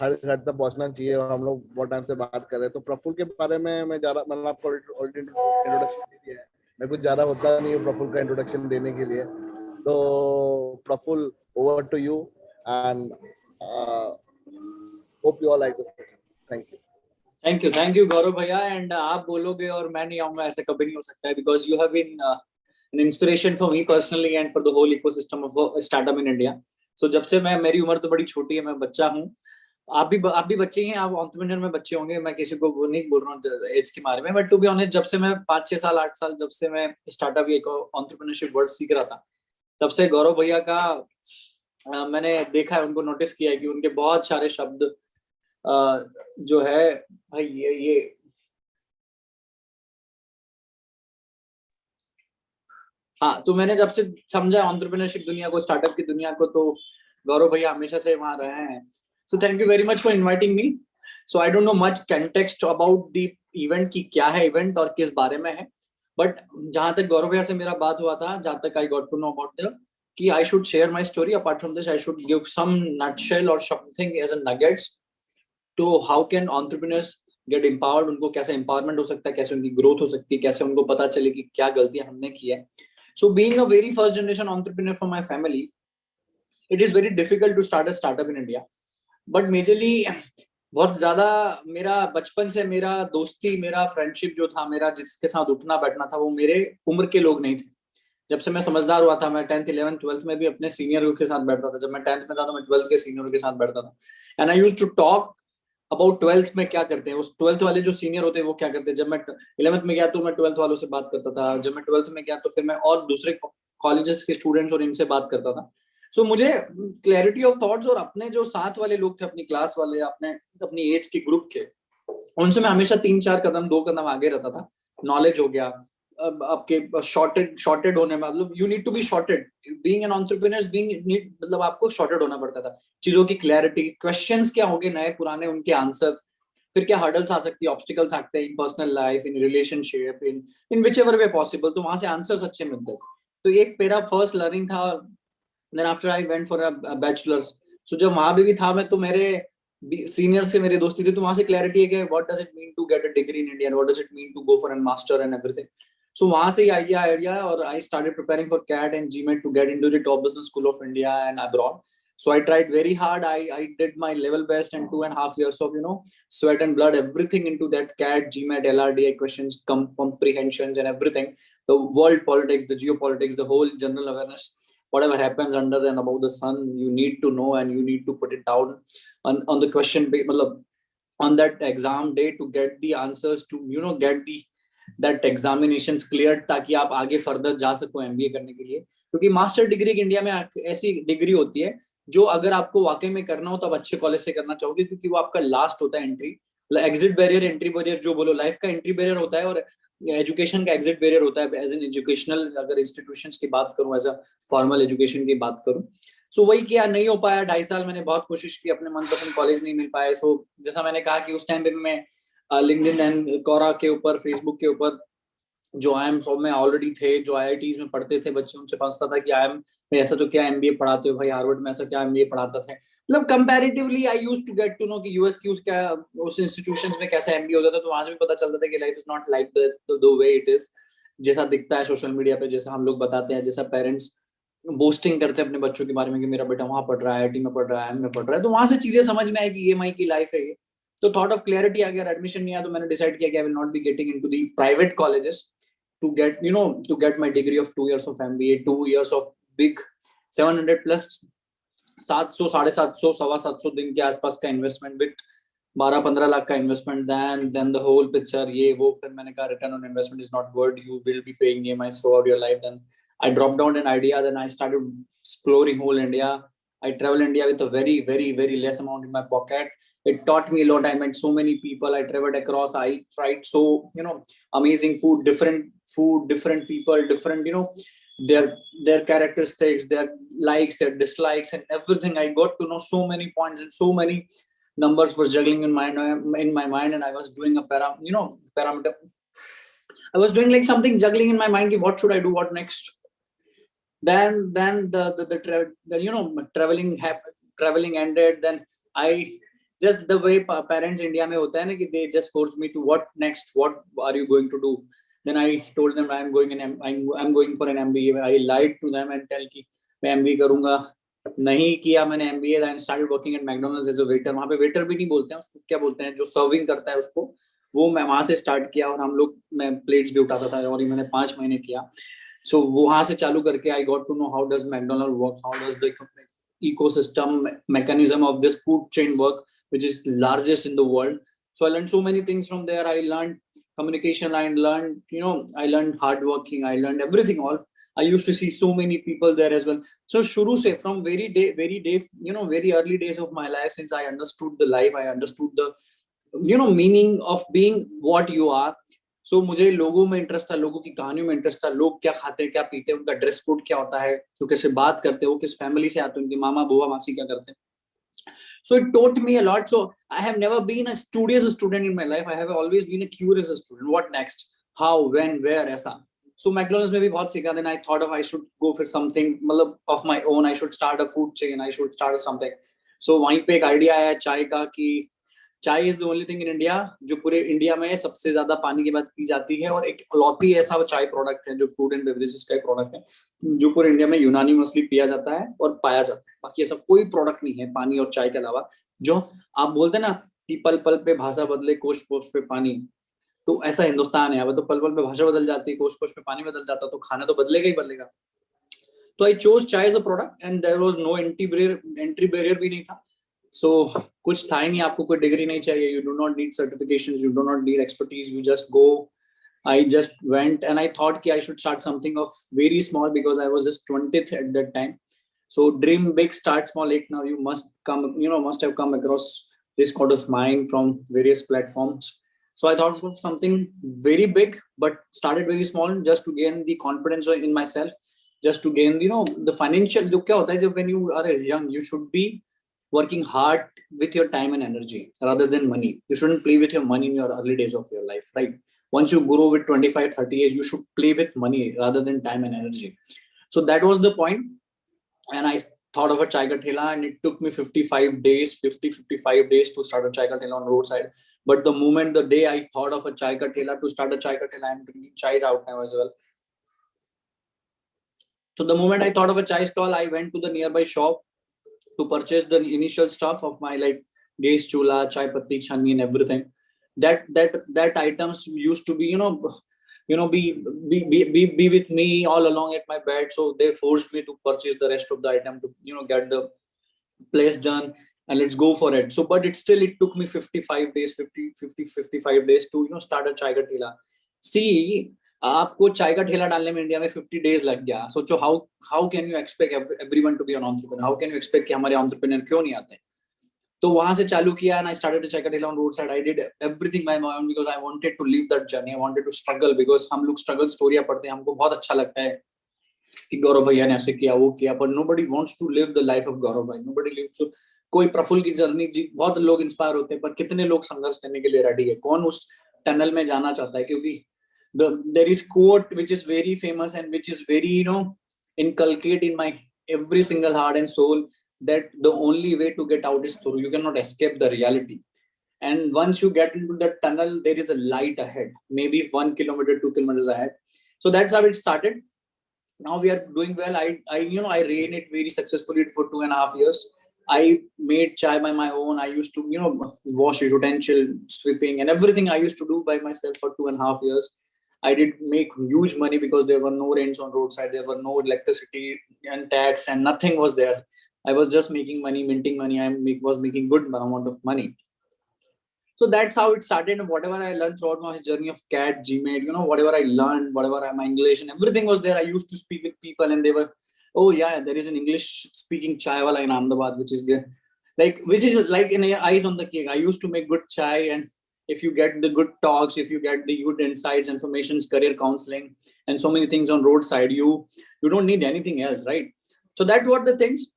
हर घर तक पहुंचना चाहिए और हम लोग बहुत टाइम से बात कर रहे हैं. तो प्रफुल के बारे में मैं ज्यादा, मतलब आपको ऑलरेडी इंट्रोडक्शन दे दिया है, मैं कुछ ज्यादा होता नहीं हूँ प्रफुल का इंट्रोडक्शन देने के लिए. तो Praful, over to you, and Hope you all like this. Thank you. Thank you Gaurav भैया. एंड आप बोलोगे और मैं नहीं आऊंगा, ऐसा कभी नहीं हो सकता है, because you have been an inspiration for me personally and for the whole ecosystem of startup in India. So जब से मेरी उम्र तो बड़ी छोटी है, मैं बच्चा हूँ, आप भी बच्चे ही हैं, आप एंटरप्रेन्योर में बच्चे होंगे, मैं किसी को वो नहीं बोल रहा हूँ एज के बारे में, बट टू बी ऑनेस्ट जब से मैं 5-6 साल 8 साल जब से मैं स्टार्टअप या एंटरप्रेन्योरशिप वर्ड सीख रहा था, तब से गौरव भैया का मैंने देखा है, उनको नोटिस किया है कि उनके बहुत सारे शब्द जो है भाई ये हाँ, तो मैंने जब से समझा एंटरप्रेन्योरशिप दुनिया को, स्टार्टअप की दुनिया को, तो गौरव भैया हमेशा से वहां रहे हैं. So thank you very much for inviting me. So I don't know much context about the event की क्या है इवेंट और किस बारे में है, बट जहां तक गौरव भैया से मेरा बात हुआ था, जहां तक I got to know about the कि I should share my story. Apart from this I should give some nutshell और something as a nuggets to how can entrepreneurs get empowered, उनको कैसे एम्पावरमेंट हो सकता है, कैसे उनकी ग्रोथ हो सकती है, कैसे उनको पता चले कि क्या गलतियां हमने की है. So being a very first generation entrepreneur for my family, it is very difficult to start a startup in India. But majorly बहुत ज्यादा मेरा बचपन से मेरा दोस्ती, मेरा फ्रेंडशिप जो था, मेरा जिसके साथ उठना बैठना था, वो मेरे उम्र के लोग नहीं थे. जब से मैं समझदार हुआ था, मैं 10th 11th 12th में भी अपने सीनियरों के साथ बैठता था. जब मैं 10th में था तो मैं 12th के सीनियरों के साथ बैठता था. And I used to talk about 12th में क्या करते हैं, उस 12th वाले जो सीनियर होते हैं वो क्या करते हैं. जब मैं 11th में गया तो मैं 12th वालों से बात करता था. जब मैं 12th में गया तो फिर मैं और दूसरे कॉलेजेस के स्टूडेंट्स और इनसे बात करता था. सो मुझे क्लैरिटी ऑफ थॉट्स और अपने जो साथ वाले लोग थे, अपनी क्लास वाले, अपनी एज के ग्रुप के, उनसे मैं हमेशा 3-4 कदम 2 कदम आगे रहता था. नॉलेज हो गया, आपके शॉर्टेड होने में, मतलब you need to be sorted. Being an entrepreneur मतलब आपको शॉर्टेड होना पड़ता था. चीजों की क्लैरिटी, क्वेश्चंस क्या होंगे नए पुराने, उनके आंसर्स, फिर क्या हर्डल्स आ सकती है, ऑब्स्टिकल्स आते हैं in personal life, in relationship, in which ever way possible, तो वहां से आंसर्स अच्छे मिलते थे. तो एक मेरा फर्स्ट लर्निंग था. Then after I went for a bachelors. So जब वहां भी था मैं, तो मेरे सीनियर से मेरी दोस्ती थी, तो वहां से क्लैरिटी है कि what does it mean to get a degree in India, what does it mean to go for an master and everything. So वहां से आइडिया और I started preparing for CAT and GMAT to get into the top business school of India and abroad. So I tried very hard. I did my level best, and 2.5 years of sweat and blood, everything into that CAT, GMAT, LRDI questions, comprehensions and everything. The world politics, the geopolitics, the whole general awareness, whatever happens under and above the sun, you need to know and you need to put it down on the question, on that exam day to get the answers, to get the that examinations cleared, ताकि आप आगे further जा सको MBA करने के लिए. क्योंकि master degree India में ऐसी डिग्री होती है जो अगर आपको वाकई में करना हो तो आप अच्छे कॉलेज से करना चाहोगे, क्योंकि वो आपका लास्ट होता है entry, exit barrier, entry barrier जो बोलो, लाइफ का एंट्री बैरियर होता है और एजुकेशन का एग्जिट बैरियर होता है. एज एन एजुकेशनल अगर इंस्टीट्यूशंस की बात करूं, एज अ फॉर्मल एजुकेशन की बात करूं, सो वही किया, नहीं हो पाया. 2.5 साल मैंने बहुत कोशिश की, अपने मनपसंद कॉलेज नहीं मिल पाए. सो जैसा मैंने कहा कि उस टाइम पे मैं लिंक्डइन एंड कोरा के ऊपर, फेसबुक के ऊपर जो IIM में ऑलरेडी थे, जो IITs में पढ़ते थे बच्चे, उनसे पूछता था कि IIM में ऐसा तो क्या MBA पढ़ाते हो भाई, हार्वर्ड में ऐसा क्या MBA पढ़ाता था. मतलब comparatively I used to get to know कि यूएस की उस इंस्टीट्यूशंस में कैसा MBA होता था. तो वहां से भी पता चलता था कि life is not like the way it is, जैसा दिखता है सोशल मीडिया पे, जैसा हम लोग बताते हैं, जैसा पेरेंट्स बोस्टिंग करते हैं अपने बच्चों के बारे में कि मेरा बेटा वहां पढ़ रहा है, IIT में पढ़ रहा है, IIM में पढ़ रहा है. तो वहां से चीजें समझ में आई कि EMI की लाइफ है ये. तो थॉट ऑफ क्लैरिटी आ गया. एडमिशन नहीं आया तो मैंने डिसाइड किया कि I will not be getting into the private colleges to get my degree of 2 years of MBA, 2 years of big 700 plus 700 750 725 दिन के आसपास का इन्वेस्टमेंट, विद 12-15 लाख का investment, then the whole picture, ये वो. फिर मैंने कहा return on investment is not good, you will be paying EMIs throughout your life. Then I dropped down an idea, then I started exploring whole India. I travel India with a very very very less amount in my pocket. It taught me a lot. I met so many people. I traveled across. I tried so amazing food, different people, different their characteristics, their likes, their dislikes, and everything. I got to know so many points, and so many numbers were juggling in my mind, and I was doing a parameter. I was doing like something juggling in my mind. What should I do? What next? Then the traveling ended. Then I just the way parents India में होता है ना कि they just forced me to what next, what are you going to do. Then I told them I'm going for an MBA. I lied to them and tell कि मैं MBA करूँगा. नहीं किया मैंने MBA, then started working at McDonald's as a waiter. वहाँ पे waiter भी नहीं बोलते हैं उसको, क्या बोलते हैं, जो सर्विंग करता है उसको, वो मैं वहाँ से स्टार्ट किया और हम लोग, मैं प्लेट्स भी उठाता था और ये मैंने 5 महीने किया. So वहाँ से चालू करके I got to know how does McDonald's work, how does the ecosystem mechanism of this food chain work, which is largest in the world. So I learned so many things from there. I learned communication, I learned, I learned hard working, I learned everything. All I used to see so many people there as well. So shuru se, from very early days of my life, since I understood the life, I understood the meaning of being what you are. So मुझे लोगों में interest था, लोगों की कहानियों में interest था, लोग क्या खाते हैं, क्या पीते हैं, उनका ड्रेस कोड क्या होता है, तो कैसे बात करते हैं, वो किस फैमिली से आते हैं, उनके मामा बुआ मासी क्या करते हैं. So it taught me a lot. So I have never been a studious student in my life. I have always been a curious student. What next? How? When? Where? ऐसा. So McDonald's में भी बहुत सीखा. Then I thought of I should go for something मतलब of my own. I should start a food chain. I should start something. So वहीं पे एक idea आया चाय का कि चाय is the only thing in India जो पूरे इंडिया में सबसे ज्यादा पानी के बाद पी जाती है, और एक अलौती ऐसा चाय प्रोडक्ट है जो फूड एंड बेवरेजेस का एक प्रोडक्ट है जो पूरे इंडिया में यूनानिमसली पिया जाता है और पाया जाता है. बाकी ऐसा कोई प्रोडक्ट नहीं है पानी और चाय के अलावा. जो आप बोलते हैं ना कि पल पल पे भाषा बदले कोश कोश पे पानी, तो ऐसा हिंदुस्तान है. अब तो पल पल पे भाषा बदल जाती है, कोश कोश पे पानी बदल जाता, तो खाना तो बदलेगा ही बदलेगा. तो I chose chai as a product and there was no entry barrier भी नहीं था. So कुछ था ही नहीं, आपको कोई डिग्री नहीं चाहिए, you do not need certifications, you do not need expertise, you just go. I just went and I thought कि I should start something of very small because I was just 20th at that time. So dream big, start small. Like now you must have come across this quote of mine from various platforms. So I thought of something very big, but started very small just to gain the confidence in myself, just to gain the financial. जो क्या होता है जब when you are young, you should be working hard with your time and energy rather than money. You shouldn't play with your money in your early days of your life, right? Once you grow with 25, 30 years, you should play with money rather than time and energy. So that was the point. And I thought of a chai ka thela, and it took me 55 days to start a chai ka thela on roadside. But the moment, the day I thought of a chai ka thela, to start a chai ka thela, I'm drinking chai out now as well. So the moment I thought of a chai stall, I went to the nearby shop to purchase the initial stuff of my like gas chula, chai patti, chhanni and everything. That items used to be be with me all along at my bed. So they forced me to purchase the rest of the item to get the place done and let's go for it. So but it took me 55 days to start a chai ka thela. See, आपको चाय का ठेला डालने में India में 50 days लग गया. सोचो how can you expect everyone to be an entrepreneur, how can you expect कि हमारे एंटरप्रेन्योर क्यों नहीं आते. तो वहां से चालू किया एंड आई स्टार्टेड चाय का ठेला on road side. I did everything by my own because I wanted to live that journey, I wanted to struggle. Because हम लोग स्ट्रगल स्टोरियां पढ़ते हैं, हमको बहुत अच्छा लगता है कि गौरव भैया ने ऐसे किया वो किया, but nobody wants to live the life of Gaurav भाई. Nobody lives. कोई प्रफुल्ल की जर्नी, बहुत लोग इंस्पायर होते हैं, पर कितने लोग संघर्ष करने के लिए रेडी है, कौन उस टनल में जाना चाहता है. क्योंकि there is quote which is very famous and which is very inculcated in my every single heart and soul, that the only way to get out is through. You cannot escape the reality, and once you get into that tunnel there is a light ahead, maybe 1 kilometer 2 kilometers ahead. So that's how it started. Now we are doing well. I ran it very successfully for 2.5 years. I made chai by my own. I used to wash utensil, sweeping and everything I used to do by myself for 2.5 years. I did make huge money because there were no rents on roadside, there were no electricity and tax and nothing was there. I was just making money, minting money. I was making good amount of money. So that's how it started. And whatever I learned throughout my journey of CAT, GMAT, whatever I learned, whatever my English and everything was there. I used to speak with people and they were, oh yeah, there is an English speaking chai wala in Ahmedabad, which is like in eyes on the cake. I used to make good chai, and if you get the good talks, if you get the good insights, information, career counseling, and so many things on roadside, you don't need anything else, right? So that were the things.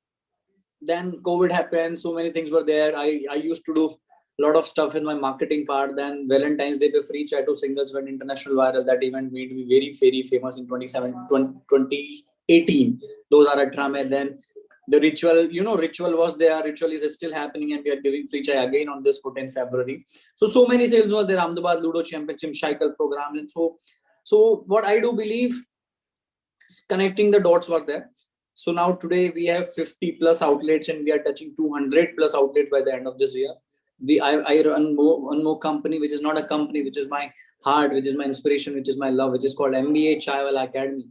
Then COVID happened, so many things were there. I used to do a lot of stuff in my marketing part. Then Valentine's Day pe free chat to singles went international viral. That event made me very, very famous in 2018. 2018 mein. Then the ritual was there. Ritual is still happening, and we are giving free chai again on this 14th February. So many sales were there. Ahmedabad Ludo Championship, cycle program, and so what I do believe, connecting the dots were there. So now today we have 50 plus outlets and we are touching 200 plus outlets by the end of this year. I run one more company, which is not a company, which is my heart, which is my inspiration, which is my love, which is called MBA Chaiwala Academy.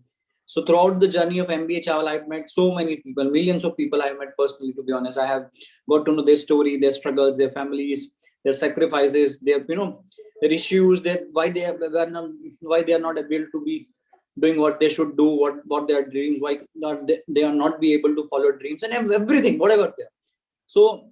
So throughout the journey of MBA Chaiwala, I've met so many people, millions of people I've met personally, to be honest. I have got to know their story, their struggles, their families, their sacrifices, their, their issues, why they are not able to be doing what they should do, what their dreams, why they are not be able to follow dreams and everything, whatever they are. So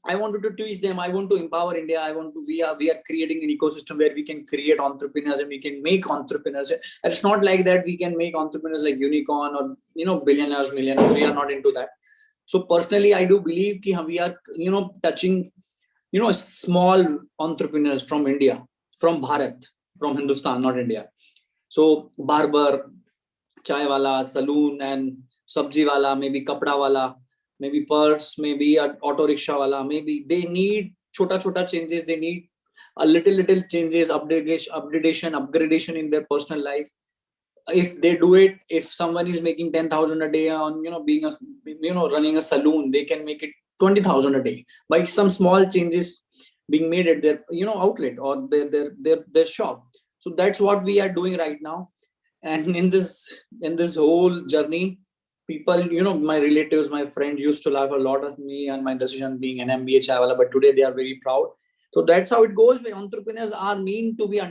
I wanted to teach them. I want to empower India. We are creating an ecosystem where we can create entrepreneurs and we can make entrepreneurs. And it's not like that we can make entrepreneurs like unicorn or, billionaires, millionaires. We are not into that. So personally, I do believe that we are, touching, small entrepreneurs from India, from Bharat, from Hindustan, not India. So barber, chai wala, saloon and sabji wala, maybe kapda wala, maybe purse, maybe an auto rickshaw wala, maybe they need chota changes. They need a little changes, upgradation in their personal life. If they do it, if someone is making 10,000 a day on, being a, running a saloon, they can make it 20,000 a day by some small changes being made at their, outlet or their shop. So that's what we are doing right now. And in this whole journey, people, my relatives, my friends used to laugh a lot at me and my decision being an MBA Chaiwala, but today they are very proud. So that's how it goes. Where entrepreneurs are mean to be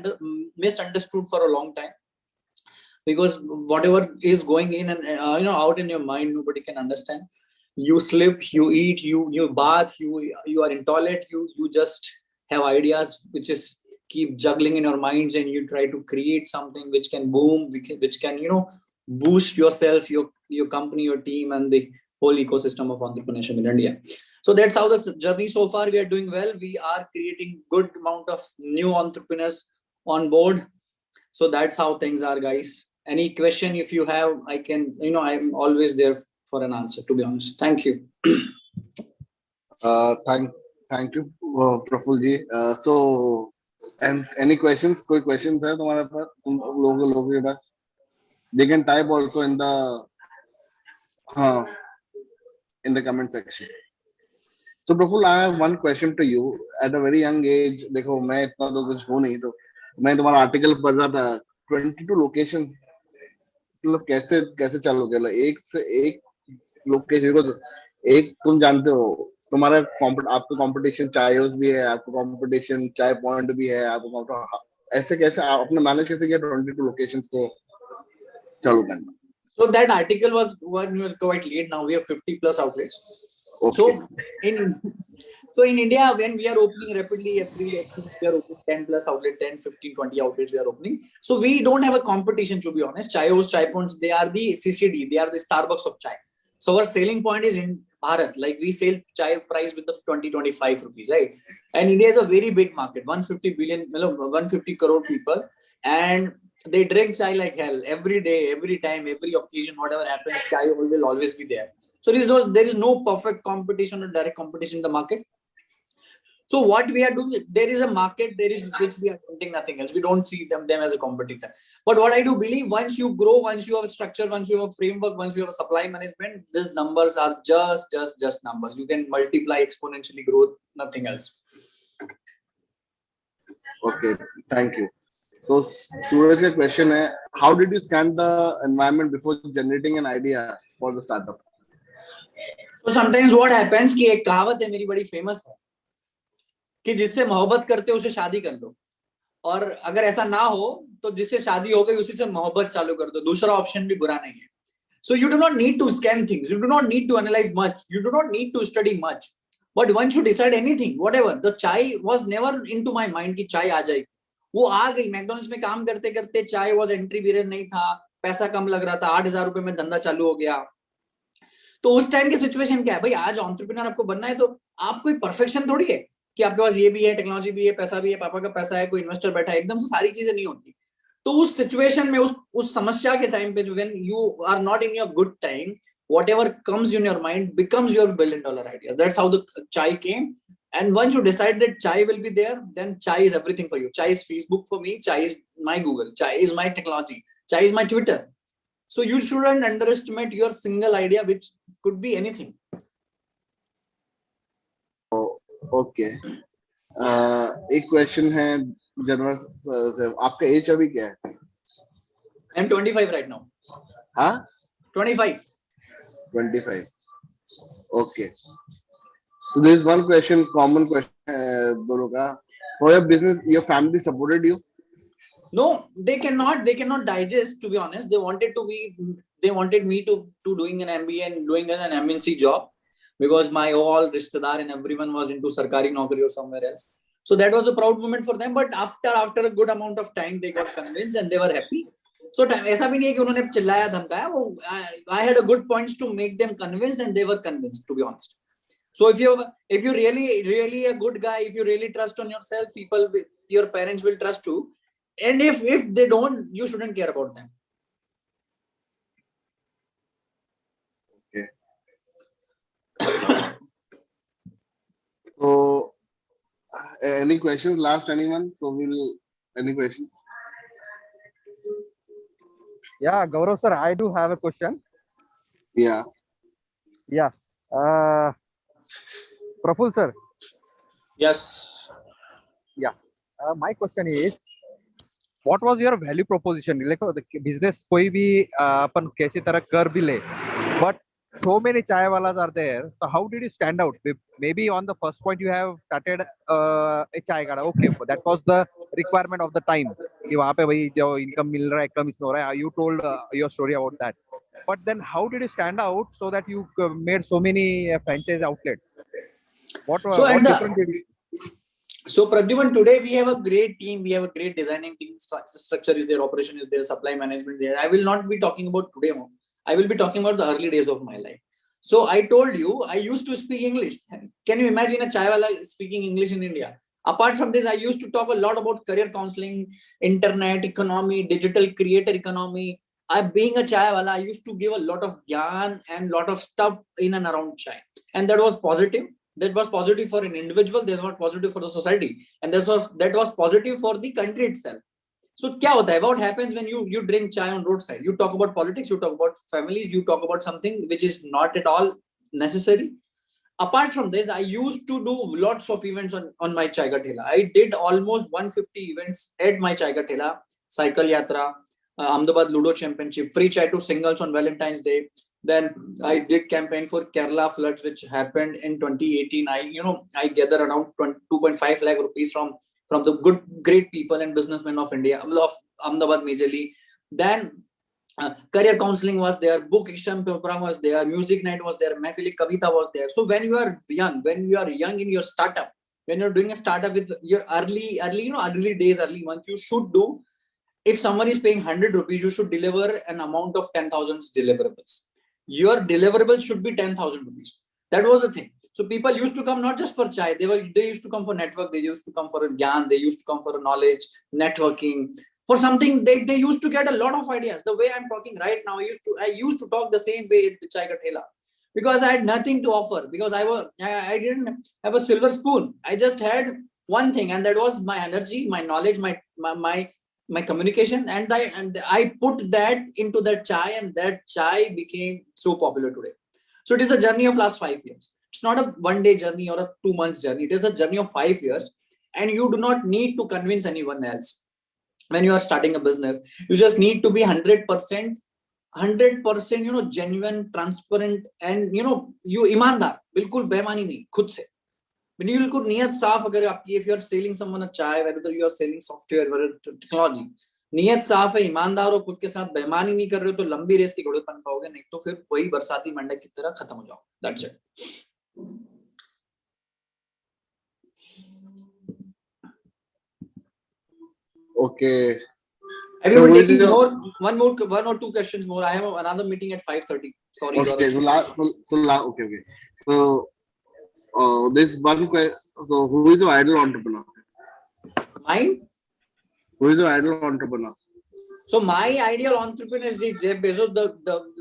misunderstood for a long time, because whatever is going in and out in your mind, nobody can understand. You sleep, you eat, you bath, you are in toilet, you just have ideas which is keep juggling in your minds, and you try to create something which can boom, which can boost yourself, your company, your team, and the whole ecosystem of entrepreneurship in India. So that's how the journey so far. We are doing well. We are creating good amount of new entrepreneurs on board. So that's how things are, guys. Any question if you have, I can, I'm always there for an answer, to be honest. Thank you. Thank you, Praful ji. So, and any questions? कोई questions है तुम्हारे पास? तुम लोगों के पास? They can type also in the comment section. So Praful, I have one question to you. At a very young age, देखो मैं इतना तो कुछ हूँ नहीं, तो मैं तुम्हारा आर्टिकल पढ़ रहा था. 22 लोकेशन, मतलब कैसे चालू किया? एक से एक लोकेशन को, एक तुम जानते हो, तुम्हारा आपको कंपटीशन चाय हाउस भी है, आपको कंपटीशन चाय पॉइंट भी है, आपको ऐसे कैसे आपने मैनेज कैसे किया 22 लोकेशंस को चालू करना? So that article was when we were quite late. Now we have 50 plus outlets. Okay. So in India, when we are opening rapidly, every day we are opening 10 plus outlet, 10, 15, 20 outlets we are opening. So we don't have a competition, to be honest. Chai house, chai points, they are the CCD, they are the Starbucks of chai. So our selling point is in Bharat. Like we sell chai price with the 20-25 rupees, right? And India is a very big market, 150 crore people, and they drink chai like hell every day, every time, every occasion, whatever happens, chai will always be there. So there is no perfect competition or direct competition in the market. So what we are doing, there is a market, which we are doing nothing else. We don't see them as a competitor. But what I do believe, once you grow, once you have a structure, once you have a framework, once you have a supply management, these numbers are just numbers. You can multiply, exponentially grow, nothing else. Okay, thank you. So Suraj's question is, how did you scan the environment before generating an idea for the startup? So sometimes what happens कि एक कहावत है मेरी बड़ी famous है कि जिससे मोहब्बत करते हो उसे शादी कर लो, और अगर ऐसा ना हो तो जिससे शादी हो गई उसी से मोहब्बत चालू कर दो. दूसरा ऑप्शन भी बुरा नहीं है. So you do not need to scan things, you do not need to analyze much, you do not need to study much, but once you decide anything, whatever, the chai was never into my mind कि चाय आ जाएगी. वो आ गई. McDonald's में काम करते करते चाय वॉज एंट्री बैरियर नहीं था, पैसा कम लग रहा था, 8,000 रुपए में धंधा चालू हो गया. तो उस टाइम की सिचुएशन क्या है भाई? आज एंटरप्रेन्योर आपको बनना है तो आप कोई परफेक्शन थोड़ी है कि आपके पास ये भी है, टेक्नोलॉजी भी है, पैसा भी है, पापा का पैसा है, कोई इन्वेस्टर बैठा है, एकदम से सारी चीजें नहीं होती. तो उस सिचुएशन में, उस समस्या के टाइम पे, when you are not in your good time, whatever comes in your mind becomes your $1 billion idea. That's how the chai came. And once you decide that chai will be there, then chai is everything for you. Chai is Facebook for me. Chai is my Google. Chai is my technology. Chai is my Twitter. So you shouldn't underestimate your single idea, which could be anything. Okay एक question है general से, आपका as अभी क्या है? I'm 25 right now. हाँ 25. 25. Okay. So there is one question, common question दोनों का. For your business, your family supported you? No, they cannot digest, to be honest. They wanted me to doing an MBA and doing an MNC job, because my all rishtedar and everyone was into sarkari naukri or somewhere else. So that was a proud moment for them. But after a good amount of time, they got convinced and they were happy. So ऐसा भी नहीं है कि उन्होंने चिल्लाया धमकाया, वो I had a good points to make them convinced and they were convinced, to be honest. So if you really a good guy, if you really trust on yourself, your parents will trust you. And if they don't, you shouldn't care about them. Okay. So any questions? Last anyone? So any questions? Yeah, Gaurav sir, I do have a question. Yeah. Yeah. Praful sir, Yes. my question is, what was your value proposition? देखो business कोई भी अपन कैसी तरह कर भी ले, but so many chai walas are there. So how did you stand out? Maybe on the first point you have started a chai gada. Okay, that was the requirement of the time. कि वहाँ पे भाई जो income मिल रहा है, कम इसमें हो रहा है. You told your story about that. But then how did you stand out so that you made so many franchise outlets? What different did you? So Pradyuman, today we have a great team. We have a great designing team. Structure is there, operation is there, supply management there. I will not be talking about today more. I will be talking about the early days of my life. So I told you, I used to speak English. Can you imagine a chai wala speaking English in India? Apart from this, I used to talk a lot about career counseling, internet economy, digital creator economy. Being a chai wala, I used to give a lot of gyan and lot of stuff in and around chai. And that was positive. That was positive for an individual. That was positive for the society. And that was positive for the country itself. So kya hota hai? What happens when you drink chai on roadside? You talk about politics, you talk about families, you talk about something which is not at all necessary. Apart from this, I used to do lots of events on my chai ka thela. I did almost 150 events at my chai ka thela. Cycle yatra, Ahmedabad Ludo Championship, free chai to singles on Valentine's Day. Then I did campaign for Kerala floods, which happened in 2018. I gathered around 2.5 lakh rupees from the great people and businessmen of India, of Ahmedabad majorly. Then career counseling was there, book exchange program was there, music night was there, Mehfili Kavita was there. So when you are young in your startup, when you're doing a startup with your early days, early months, you should do. If someone is paying 100 rupees, you should deliver an amount of 10,000 deliverables. Your deliverable should be 10,000 rupees. That was the thing. So people used to come not just for chai. They used to come for network. They used to come for a gyan. They used to come for a knowledge, networking. For something, they used to get a lot of ideas. The way I'm talking right now, I used to talk the same way at the chai ka thela, because I had nothing to offer. Because I didn't have a silver spoon. I just had one thing, and that was my energy, my knowledge, my communication, and I put that into that chai, and that chai became so popular today. So it is a journey of last 5 years. It's not a one-day journey or a 2 months journey. It is a journey of 5 years, and you do not need to convince anyone else. When you are starting a business, you just need to be 100%, genuine, transparent, and you ईमानदार, बिल्कुल बेईमानी नहीं, खुद से. बिल्कुल नियत साफ. अगर आपकी, if you are selling someone a chai, whether you are selling software, whether technology, नियत साफ है, ईमानदार हो, खुद के साथ बेईमानी नहीं कर रहे हो, तो लंबी रेस की घोड़े बन पाओगे. नहीं तो फिर वही बरसाती मंडक की तरह खत्म हो जाओ. That's it. Okay. I will be taking one or two questions more. I have another meeting at 5:30. Sorry. Okay. Okay. So this one question. So who is your idol entrepreneur? Mine? Who is your idol entrepreneur? So my ideal entrepreneur is Jeff Bezos.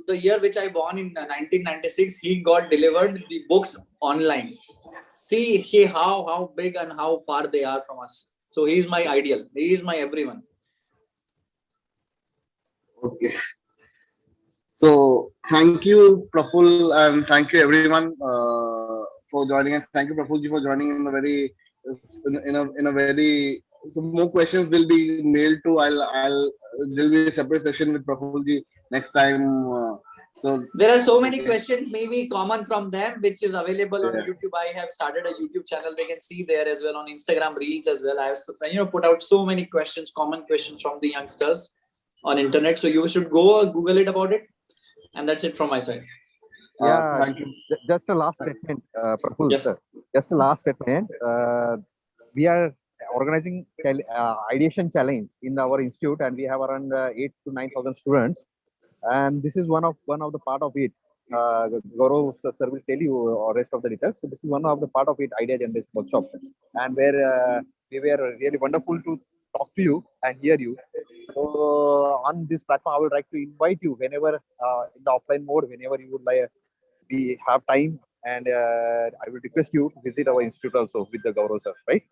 The year which I born in 1996, he got delivered the books online. See how big and how far they are from us. So he is my ideal. He is my everyone. Okay. So thank you, Praful, and thank you everyone for joining. And thank you, Prafulji, for joining in a very in a very. So more questions will be mailed to. I'll there will be a separate session with Prafulji next time. So There are so many okay. questions, maybe common from them, which is available on Yeah. YouTube. I have started a YouTube channel. They can see there as well on Instagram Reels as well. I have put out so many questions, common questions from the youngsters on internet. So you should go Google it about it, and that's it from my side. Yeah, Thank you. just a last statement, Praful, Yes. sir. Just a last statement. We are organizing ideation challenge in our institute, and we have around 8 to 9,000 students. And this is one of the part of it. Gaurav sir will tell you rest of the details. So this is one of the part of it, idea generation workshop, and where we were really wonderful to talk to you and hear you. So on this platform, I would like to invite you whenever in the offline mode, whenever you would like, we have time, and I will request you to visit our institute also with the Gaurav sir, right?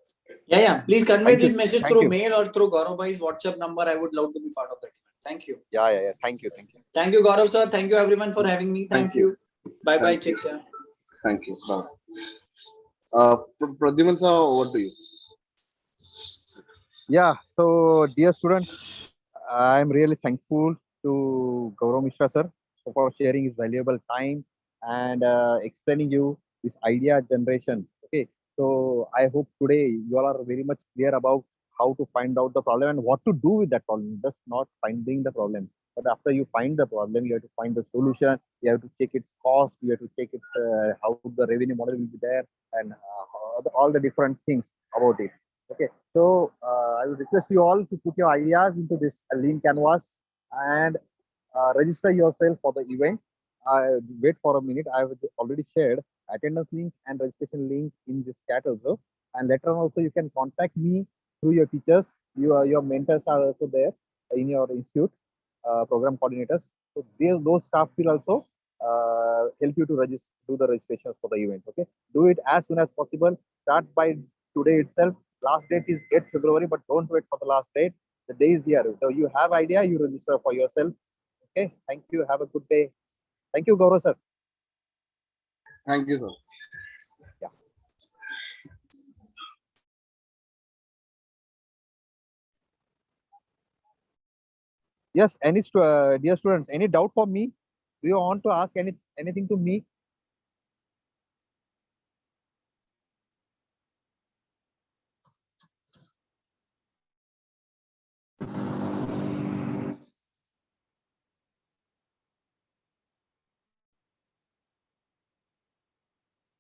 Yeah. Please convey Thank you. this message Thank through you. mail or through Gaurav Bhai's WhatsApp number. I would love to be part of that. Thank you. Yeah. Thank you. Thank you, Gaurav sir. Thank you everyone for having me. Thank Thank you. Bye bye. Thank you. Take care. Thank you. Bye. Pradyuman sir, over to you. Yeah. So dear students, I am really thankful to Gaurav Mishra sir for sharing his valuable time and explaining you this idea generation. Okay. So I hope today you all are very much clear about how to find out the problem and what to do with that problem. Just not finding the problem, but after you find the problem, you have to find the solution. You have to check its cost. You have to check its how the revenue model will be there, and all the different things about it. Okay, so I would request you all to put your ideas into this lean canvas and register yourself for the event. Wait for a minute. I have already shared attendance link and registration link in this chat also. And later on also you can contact me through your teachers. Your mentors are also there in your institute, program coordinators. So those staff will also help you to do the registrations for the event. Okay, do it as soon as possible. Start by today itself. Last date is 8th February, but don't wait for the last date. The day is here. So you have idea, you register for yourself. Okay, thank you. Have a good day. Thank you, Gaurav sir. Thank you, sir. Yeah. Yes, dear students, any doubt for me? Do you want to ask anything to me?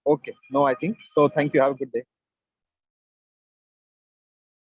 Okay, no, I think so. Thank you. Have a good day.